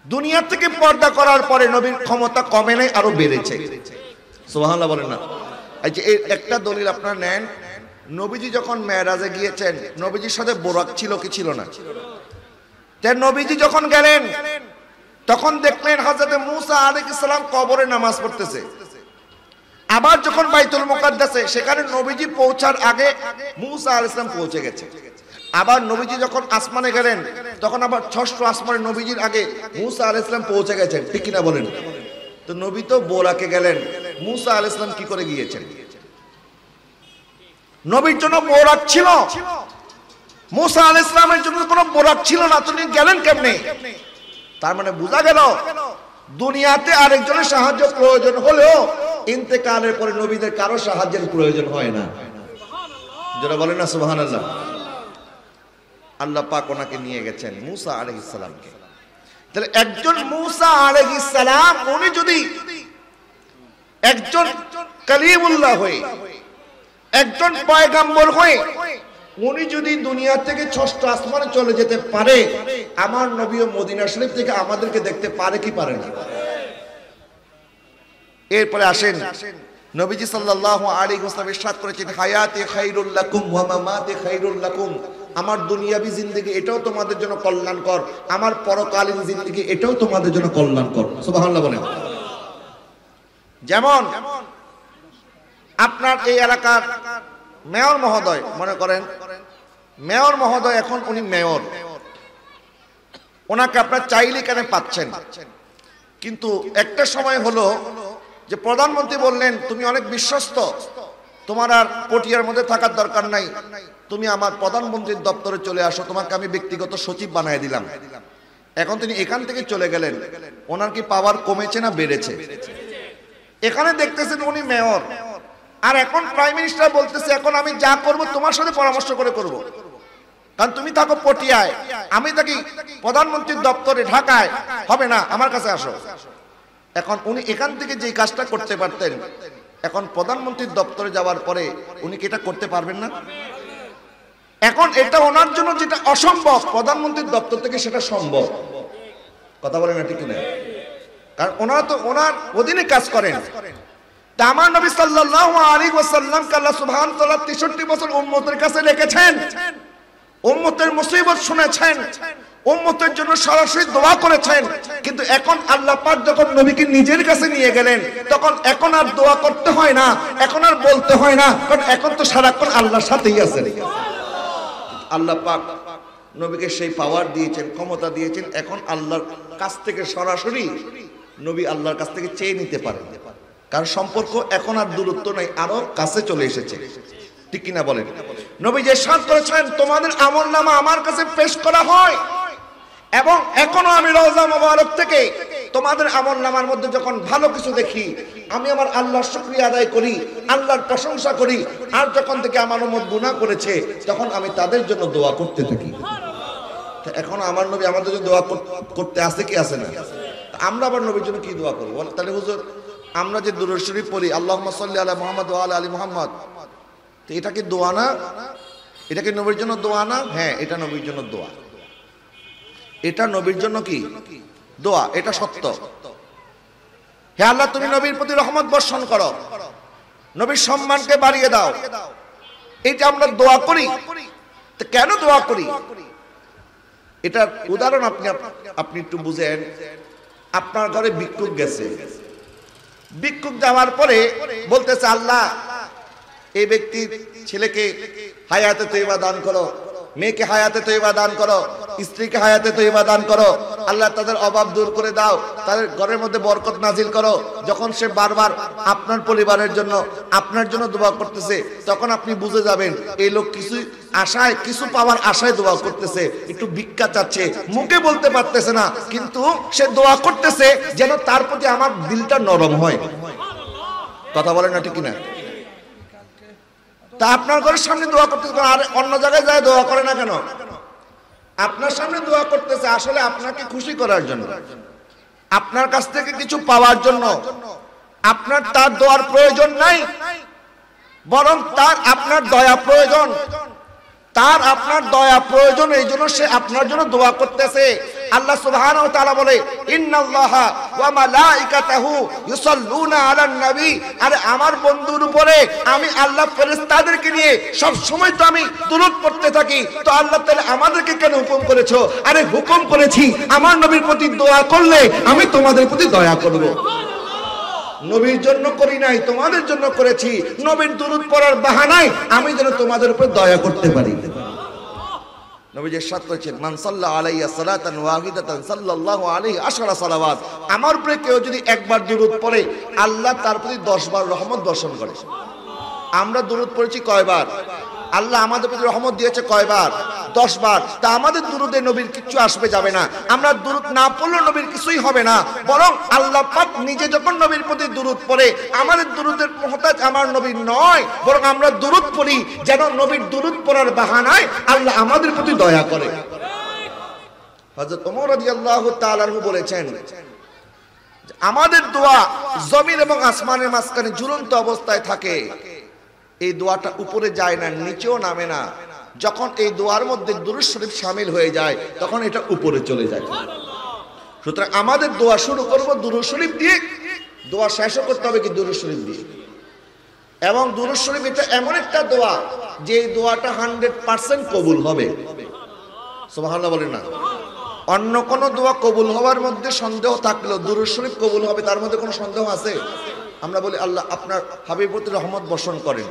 দুনিয়া থেকে পর্দা করার পরে নবীর ক্ষমতা কমে নাই, আরো বেড়েছে। সুবহানাল্লাহ বলেন না। আচ্ছা, এই একটা দলিল আপনারা নেন, নবীজি যখন মেরাজে গিয়েছেন, নবীজির সাথে বোরাক ছিল কি ছিল না? নবীজি যখন গেলেন তখন দেখলেন হযরত মুসা আলাইহিস সালাম কবরে নামাজ পড়তেছে। আবার যখন বাইতুল মুকাদ্দাসে, সেখানে নবীজি পৌঁছার আগে মুসা আলাইহিস সালাম পৌঁছে গেছে। আবার নবীজি যখন আসমানে গেলেন, তখন আবার ষষ্ঠ আসমানে নবীজির আগে মুসা আলাইহিস সালাম পৌঁছে গেছেন, ঠিক কিনা বলেন? তো নবী তো বোরাকে গেলেন, মুসা আলাইহিস সালাম কি করে গিয়েছেন? নবীর জন্য বোরাক ছিল, মুসা আলাইহিস সালামের জন্য কোনো বোরাক ছিল না, তিনি গেলেন কেমনে? তার মানে বোঝা গেল দুনিয়াতে আরেকজনের সাহায্য প্রয়োজন হলেও ইন্তেকালের পরে নবীদের কারো সাহায্যের প্রয়োজন হয় না। যারা বলেন না সুবহানাল্লাহ। আল্লাহ পাক ওনাকে নিয়ে গেছেন মুসা আলাইহিস সালামকে। তাহলে একজন মুসা আলাইহিস সালাম উনি যদি একজন কালিমুল্লাহ হয়ে, একজন পয়গম্বর হয়ে উনি যদি দুনিয়া থেকে ষষ্ঠ আসমানে চলে যেতে পারে, আমার নবী মদিনা শরীফ থেকে আমাদেরকে দেখতে পারে কি পারে না? এরপরে আসেন, নবীজি সাল্লাল্লাহু আলাইহি ওয়াসাল্লাম ইরশাদ করেছেন, হায়াতি খায়রুল লাকুম ওয়া মামাতি খায়রুল লাকুম, আমার দুনিয়াবী জিন্দেগি এটাও তোমাদের জন্য কল্যাণকর, আমার পরকালীন জিন্দেগি এটাও তোমাদের জন্য কল্যাণকর। সুবহানাল্লাহ বলেন। যেমন আপনার এই এলাকার মেয়র মহোদয়, মনে করেন মেয়র মহোদয় এখন উনি মেয়র, ওনাকে আপনার চাইলে কেন পাচ্ছেন, কিন্তু একটা সময় হলো যে প্রধানমন্ত্রী বললেন তুমি অনেক বিশ্বস্ত, তোমার আর পটিয়ার মধ্যে থাকার দরকার নাই, তুমি আমার প্রধানমন্ত্রীর দপ্তরে চলে আসো, তোমাকে আমি ব্যক্তিগত সচিব বানিয়ে দিলাম। এখন তিনি এখান থেকে চলে গেলেন, ওনার কি পাওয়ার কমেছে না বেড়েছে? এখানে দেখতেছেন উনি মেয়র, আর এখন প্রাইম মিনিস্টার বলতেছে এখন আমি যা করব তোমার সাথে পরামর্শ করে করব, কারণ তুমি থাকো পটিয়ায়, আমি থাকি প্রধানমন্ত্রীর দপ্তরে ঢাকায়, হবে না, আমার কাছে আসো। এখন উনি এখান থেকে যে কাজটা করতে পারতেন, এখন প্রধানমন্ত্রীর দপ্তরে যাওয়ার পরে উনি কি এটা করতে পারবেন না? এখন এটা ওনার জন্য যেটা অসম্ভব, প্রধানমন্ত্রীর দপ্তর থেকে সেটা সম্ভব। কথা বলেন না ঠিক না? কারণ ওনারা তো ওনার অধীনে কাজ করেন। তা আমার নবী সাল্লাল্লাহু আলাইহি ওয়াসাল্লামকে আল্লাহ সুবহানাহু ওয়া তাআলা 63 বছর উম্মতের কাছে রেখেছেন, উম্মতের মুসিবত শুনেছেন, উম্মতের জন্য সরাসরি দোয়া করেছেন। কিন্তু এখন আল্লাহ পাক যখন নবীকে নিজের কাছে নিয়ে গেলেন, তখন এখন আর দোয়া করতে হয় না, এখন আর বলতে হয় না, কারণ এখন তো সারাক্ষণ আল্লাহর সাথেই আছেন। আল্লাহ পাক নবীকে সেই পাওয়ার দিয়েছেন, ক্ষমতা দিয়েছেন, এখন আল্লাহর কাছ থেকে সরাসরি নবী আল্লাহর কাছ থেকে চেয়ে নিতে পারেন। কারণ সম্পর্ক এখন আর দূরত্ব নাই, আরো কাছে চলে এসেছে। ঠিক কিনা বলেন? নবী যে ইরশাদ করেছেন তোমাদের আমলনামা আমার কাছে পেশ করা হয়, এবং এখনো আমি রওজা মোবারক থেকে তোমাদের আমলনামার মধ্যে যখন ভালো কিছু দেখি, আমি আমার আল্লাহর শুকরিয়া আদায় করি, আল্লাহর প্রশংসা করি। আর যখন থেকে আমার উম্মত গুনাহ করেছে, তখন আমি তাদের জন্য দোয়া করতে থাকি। এখন আমার নবী আমাদের জন্য দোয়া করতে আছে কি আছে না? আমরা আবার নবীর জন্য কি দোয়া করবো? তাহলে হুজুর আমরা যে দুরূদ শরীফ পড়ি, আল্লাহুম্মা সাল্লি আলা মুহাম্মদ ওয়া আলা আলি মুহাম্মদ, তো এটা কি দোয়া না? এটা কি নবীর জন্য দোয়া না? হ্যাঁ, এটা নবীর জন্য দোয়া। এটা নবীর জন্য কি দোয়া, এটা সত্য। হে আল্লাহ, তুমি নবীর প্রতি রহমত বর্ষণ করো, নবীর সম্মানকে বাড়িয়ে দাও, এটা আমরা দোয়া করি। তো কেন দোয়া করি? এটার উদাহরণ আপনি একটু বুঝেন। আপনার ঘরে ভিক্ষুক গেছে, ভিক্ষুক যাওয়ার পরে বলতেছে আল্লাহ এই ব্যক্তি ছেলেকে হায়াতে তৈবা দান করো, মেয়েকে হায়াতে তৈবা দান করো, স্ত্রীকে হায়াতে তৈবা দান করো, আল্লাহ তাদের অভাব দূর করে দাও, তাদের ঘরের মধ্যে বরকত নাজিল করো। যখন সে বারবার আপনার পরিবারের জন্য আপনার জন্য দোয়া করতেছে, তখন আপনি বুঝে যাবেন এই লোক কিছু আশায়, কিছু পাওয়ার আশায় দোয়া করতেছে, একটু ভিক্ষা চাচ্ছে, মুখে বলতে পারতেছে না, কিন্তু সে দোয়া করতেছে যেন তার প্রতি আমার দিলটা নরম হয়। কথা বলেন না ঠিক না? তা আপনার ঘরের সামনে দোয়া করতেছে, আর অন্য জায়গায় যায় দোয়া করে না কেন? আপনার সামনে দোয়া করতেছে আসলে আপনাকে খুশি করার জন্য, আপনার কাছ থেকে কিছু পাওয়ার জন্য। আপনার তার দোয়ার প্রয়োজন নাই, বরং তার আপনার দয়া প্রয়োজন, তার আপনার দয়া প্রয়োজন, এই জন্য সে আপনার জন্য দোয়া করতেছে। আল্লাহ সুবহানাহু ওয়া তাআলা বলে ইন্নাল্লাহা ওয়া মালাইকাতাহু ইউসাল্লুনা আলান নবী, আরে আমার বন্ধুর উপরে আমি আল্লাহ ফেরেশতাদেরকে নিয়ে সব সময় তো আমি দুরূদ পড়তে থাকি। তো আল্লাহ তাআলা আমাদেরকে কেন হুকুম করেছো? আরে হুকুম করেছি আমার নবীর প্রতি দোয়া করলে আমি তোমাদের প্রতি দয়া করব। নবীর জন্য করি নাই, তোমাদের জন্য করেছি। নবীর দুরূদ পড়ার বাহানায় আমি যেন তোমাদের উপর দয়া করতে পারি। নবী যে ইরশাদ করেছেন মান সাল্লা আলাইয়া সালাতান ওয়াহিদাতান সাল্লাল্লাহু আলাইহি আশরা সালাওয়াত, আমার উপরে কেউ যদি একবার দুরূদ পড়ে আল্লাহ তার প্রতি 10 বার রহমত বর্ষণ করে। আমরা দুরূদ পড়েছি কয়বার? আল্লাহ আমাদের প্রতি রহমত দিয়েছে কয়বার? 10 বার। তা আমাদের দুরূদে নবীর কিছু আসবে যাবে না, আমরা দুরূদ না পড়লে নবীর কিছুই হবে না। বরং আল্লাহ পাক নিজে যখন নবীর প্রতি দুরূদ পড়ে, আমাদের দুরূদের মুহতাজ আমার নবী নয়, বরং আমরা দুরূদ পড়ি যেন নবীর দুরূদ পড়ার বাহানায় আল্লাহ আমাদের প্রতি দয়া করে। হযরত ওমর রাদিয়াল্লাহু তাআলা আনহু বলেছেন আমাদের দোয়া জমিন এবং আসমানের মাঝখানে ঝুলন্ত অবস্থায় থাকে, এই দোয়াটা উপরে যায় না, নিচেও নামে না। যখন এই দোয়ার মধ্যে দুরূদ শরীফ শামিল হয়ে যায় তখন এটা উপরে চলে যায়। সুতরাং আমাদের দোয়া শুরু করব দুরূদ শরীফ দিয়ে, দোয়া শেষও করতে হবে কি দুরূদ শরীফ দিয়ে। এবং দুরূদ শরীফ এটা এমন একটা দোয়া যে দোয়াটা 100% কবুল হবে। সুবহানাল্লাহ বলেন না? অন্য কোন দোয়া কবুল হওয়ার মধ্যে সন্দেহ থাকলেও দুরূদ শরীফ কবুল হবে, তার মধ্যে কোনো সন্দেহ আছে? আমরা বলি আল্লাহ আপনার হাবিবের প্রতি রহমত বর্ষণ করেন,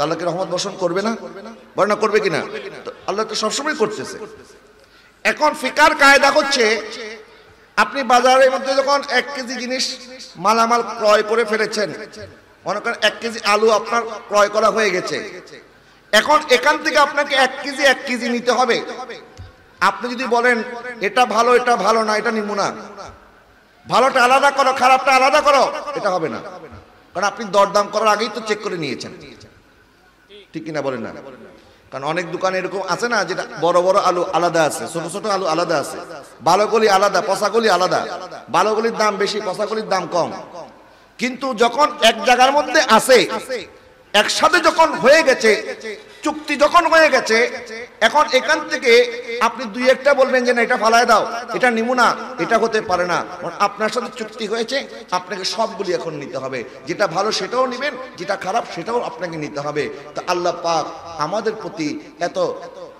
আল্লাহকে রহমত বর্ষণ করবে না? বর্ণনা করবে কিনা? আল্লাহ তো সবসময় করতেছে। এখন ফিকার কায়দা হচ্ছে আপনি বাজারের মধ্যে যখন 1 কেজি জিনিস মালামাল ক্রয় করে ফেলেছেন, মনে করেন 1 কেজি আলু আপনার ক্রয় করা হয়ে গেছে, এখন এখান থেকে আপনাকে 1 কেজি নিতে হবে। আপনি যদি বলেন এটা ভালো এটা ভালো না, এটা নিমু না, ভালোটা আলাদা করো খারাপটা আলাদা করো, এটা হবে না। কারণ আপনি দরদাম করার আগেই তো চেক করে নিয়েছেন, ঠিক কিনা বলেন না? কারণ অনেক দোকানে এরকম আছে না, যেটা বড় বড় আলু আলাদা আছে, ছোট ছোট আলু আলাদা আছে, ভালোগুলি আলাদা, পচাগুলি আলাদা, ভালোগুলির দাম বেশি, পচাগুলির দাম কম। কিন্তু যখন এক জায়গার মধ্যে আছে, একসাথে যখন হয়ে গেছে, চুক্তি যখন হয়ে গেছে, এখন এখান থেকে আপনি দুই একটা বলবেন যে না এটা ফালায় দাও, এটা নিব না, এটা হতে পারে না। আপনার সাথে চুক্তি হয়েছে, আপনাকে সবগুলি এখন নিতে হবে। যেটা ভালো সেটাও নেবেন, যেটা খারাপ সেটাও আপনাকে নিতে হবে। তো আল্লাহ পাক আমাদের প্রতি এত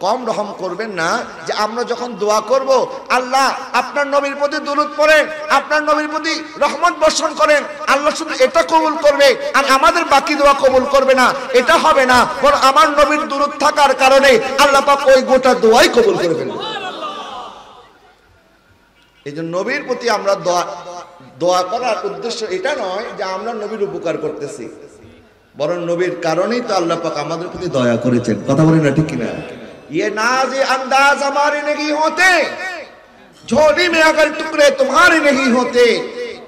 কম রহম করবেন না যে আমরা যখন দোয়া করব, আল্লাহ আপনার নবীর প্রতি দরুদ পড়েন, আপনার নবীর প্রতি রহমত বর্ষণ করেন, আল্লাহ শুধু এটা কবুল করবে আর আমাদের বাকি দোয়া কবুল করবে না, এটা হবে না। কারণ আমার নবীর দরুদ থাকার কারণে আল্লাহ পাক ওই গোটা দোয়াই কবুল করে ফেলবেন। এই জন্য নবীর প্রতি আমরা দোয়া করার উদ্দেশ্য এটা নয় যে আমরা নবীর উপকার করতেছি, বরং নবীর কারণেই তো আল্লাহ পাক আমাদের প্রতি দয়া করেছেন। কথা বলেন না, ঠিক কিনা? ये नाज अंदाज हमारे नहीं होते, झोली में अगर टुकड़े तुम्हारे नहीं होते,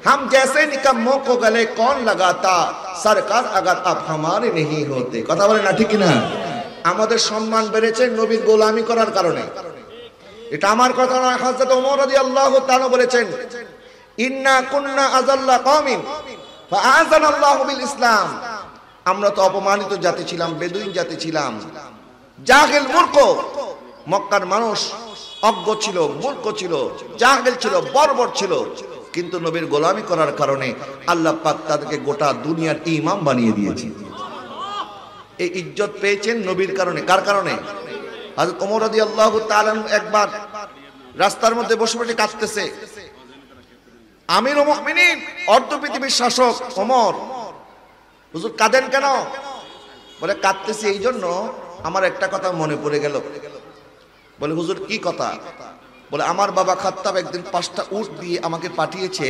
हम जैसे निकम्मों को गले कौन लगाता, सरकार अगर आप हमारे नहीं होते। কথা বলেন না, ঠিক কিনা? আমাদের সম্মান বেড়েছে নবীর গোলামি করার কারণে। এটা আমার কথা নয়, হযরত ওমর রাদিয়াল্লাহু তাআলা বলেছেন, ইন্না কুন্না আযাল্লা কওমিন ফাআযানাল্লাহু বিল ইসলাম। আমরা তো অপমানিত জাতি ছিলাম, বেদুইন জাতি ছিলাম, জাহেল মূর্খ। মক্কার মানুষ অজ্ঞ ছিল, মূর্খ ছিল, জাহেল ছিল, বর্বর ছিল। কিন্তু নবীর গোলামি করার কারণে আল্লাহ পাক তাদেরকে গোটা দুনিয়ার ইমাম বানিয়ে দিয়েছে। এই ইজ্জত পেয়েছেন নবীর কারণে। কার কারণে? হযরত ওমর রাদিয়াল্লাহু তাআলা একবার রাস্তার মধ্যে বসে বসে কাঁদতেছে। আমিরুল মুমিনিন, অর্ধ পৃথিবীর শাসক ওমর, হুজুর কাঁদেন কেন? বলে কাঁদতেছি এই জন্য আমার একটা কথা মনে পড়ে গেল। বলে হুজুর কি কথা? বলে আমার বাবা খাত্তাব একদিন 5টা উট দিয়ে আমাকে পাঠিয়েছে,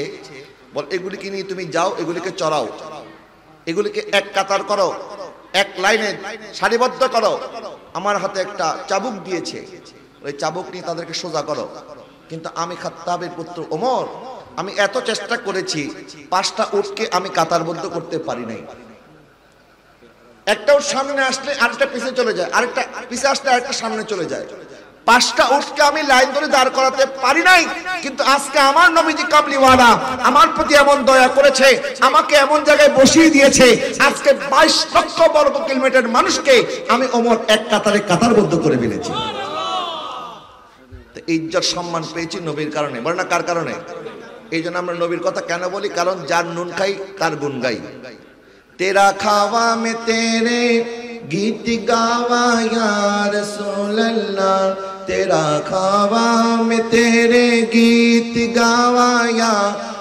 বল এগুলিকে নিয়ে তুমি যাও, এগুলিকে চড়াও, এগুলিকে এক কাতার করো, এক লাইনে সারিবদ্ধ করো। আমার হাতে একটা চাবুক দিয়েছে, ওই চাবুক নিয়ে তাদেরকে সোজা করো। কিন্তু আমি খাত্তাবের পুত্র ওমর, আমি এত চেষ্টা করেছি, 5টা উটকে আমি কাতারবদ্ধ করতে পারি নাই। একটা উট সামনে আসলে আরেকটা পিছে চলে যায়, আরেকটা পিছে আসলে আরেকটা সামনে চলে যায়। 5টা উটকে আমি লাইন ধরে দাঁড় করাতে পারি নাই। কিন্তু আজকে আমার নবীজি কামলিওয়ালা আমার প্রতি এমন দয়া করেছে, আমাকে এমন জায়গায় বসিয়ে দিয়েছে, আজকে 22 লক্ষ বর্গ কিলোমিটার মানুষকে আমি ওমর এক কাতারে কাতারবদ্ধ করে ফেলেছি। তো ইজ্জত সম্মান পেয়েছি নবীর কারণে, বলে না কার কারণে? এই জন্য আমরা নবীর কথা কেন বলি? কারণ যার নুন খাই তার গুণ গাই। तेरा खावा में तेरे गीत गावा या रसूल अल्लाह, तेरा खावा में तेरे गीत गावा या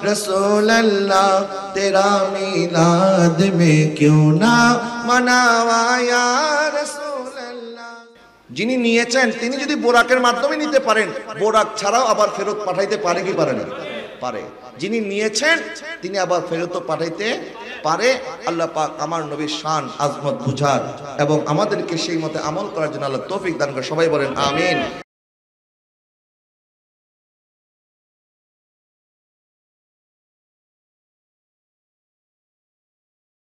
रसूल अल्लाह, तेरा मिलाद में क्यों ना मनावा या रसूल अल्लाह। যিনি নিয়েছেন তিনি যদি বোরাকের মাধ্যমে নিতে পারেন, বোরাক ছাড়াও আবার ফেরত পাঠাইতে পারে কি পারে না? পারে। যিনি নিয়েছেন তিনি আবার ফেরত পাঠাইতে পারে। আল্লাহ পাক আমার নবীর শান আজমত বুঝার এবং আমাদেরকে সেই মতে আমল করার জন্য আল্লাহ তৌফিক দান করে। সবাই বলেন আমিন।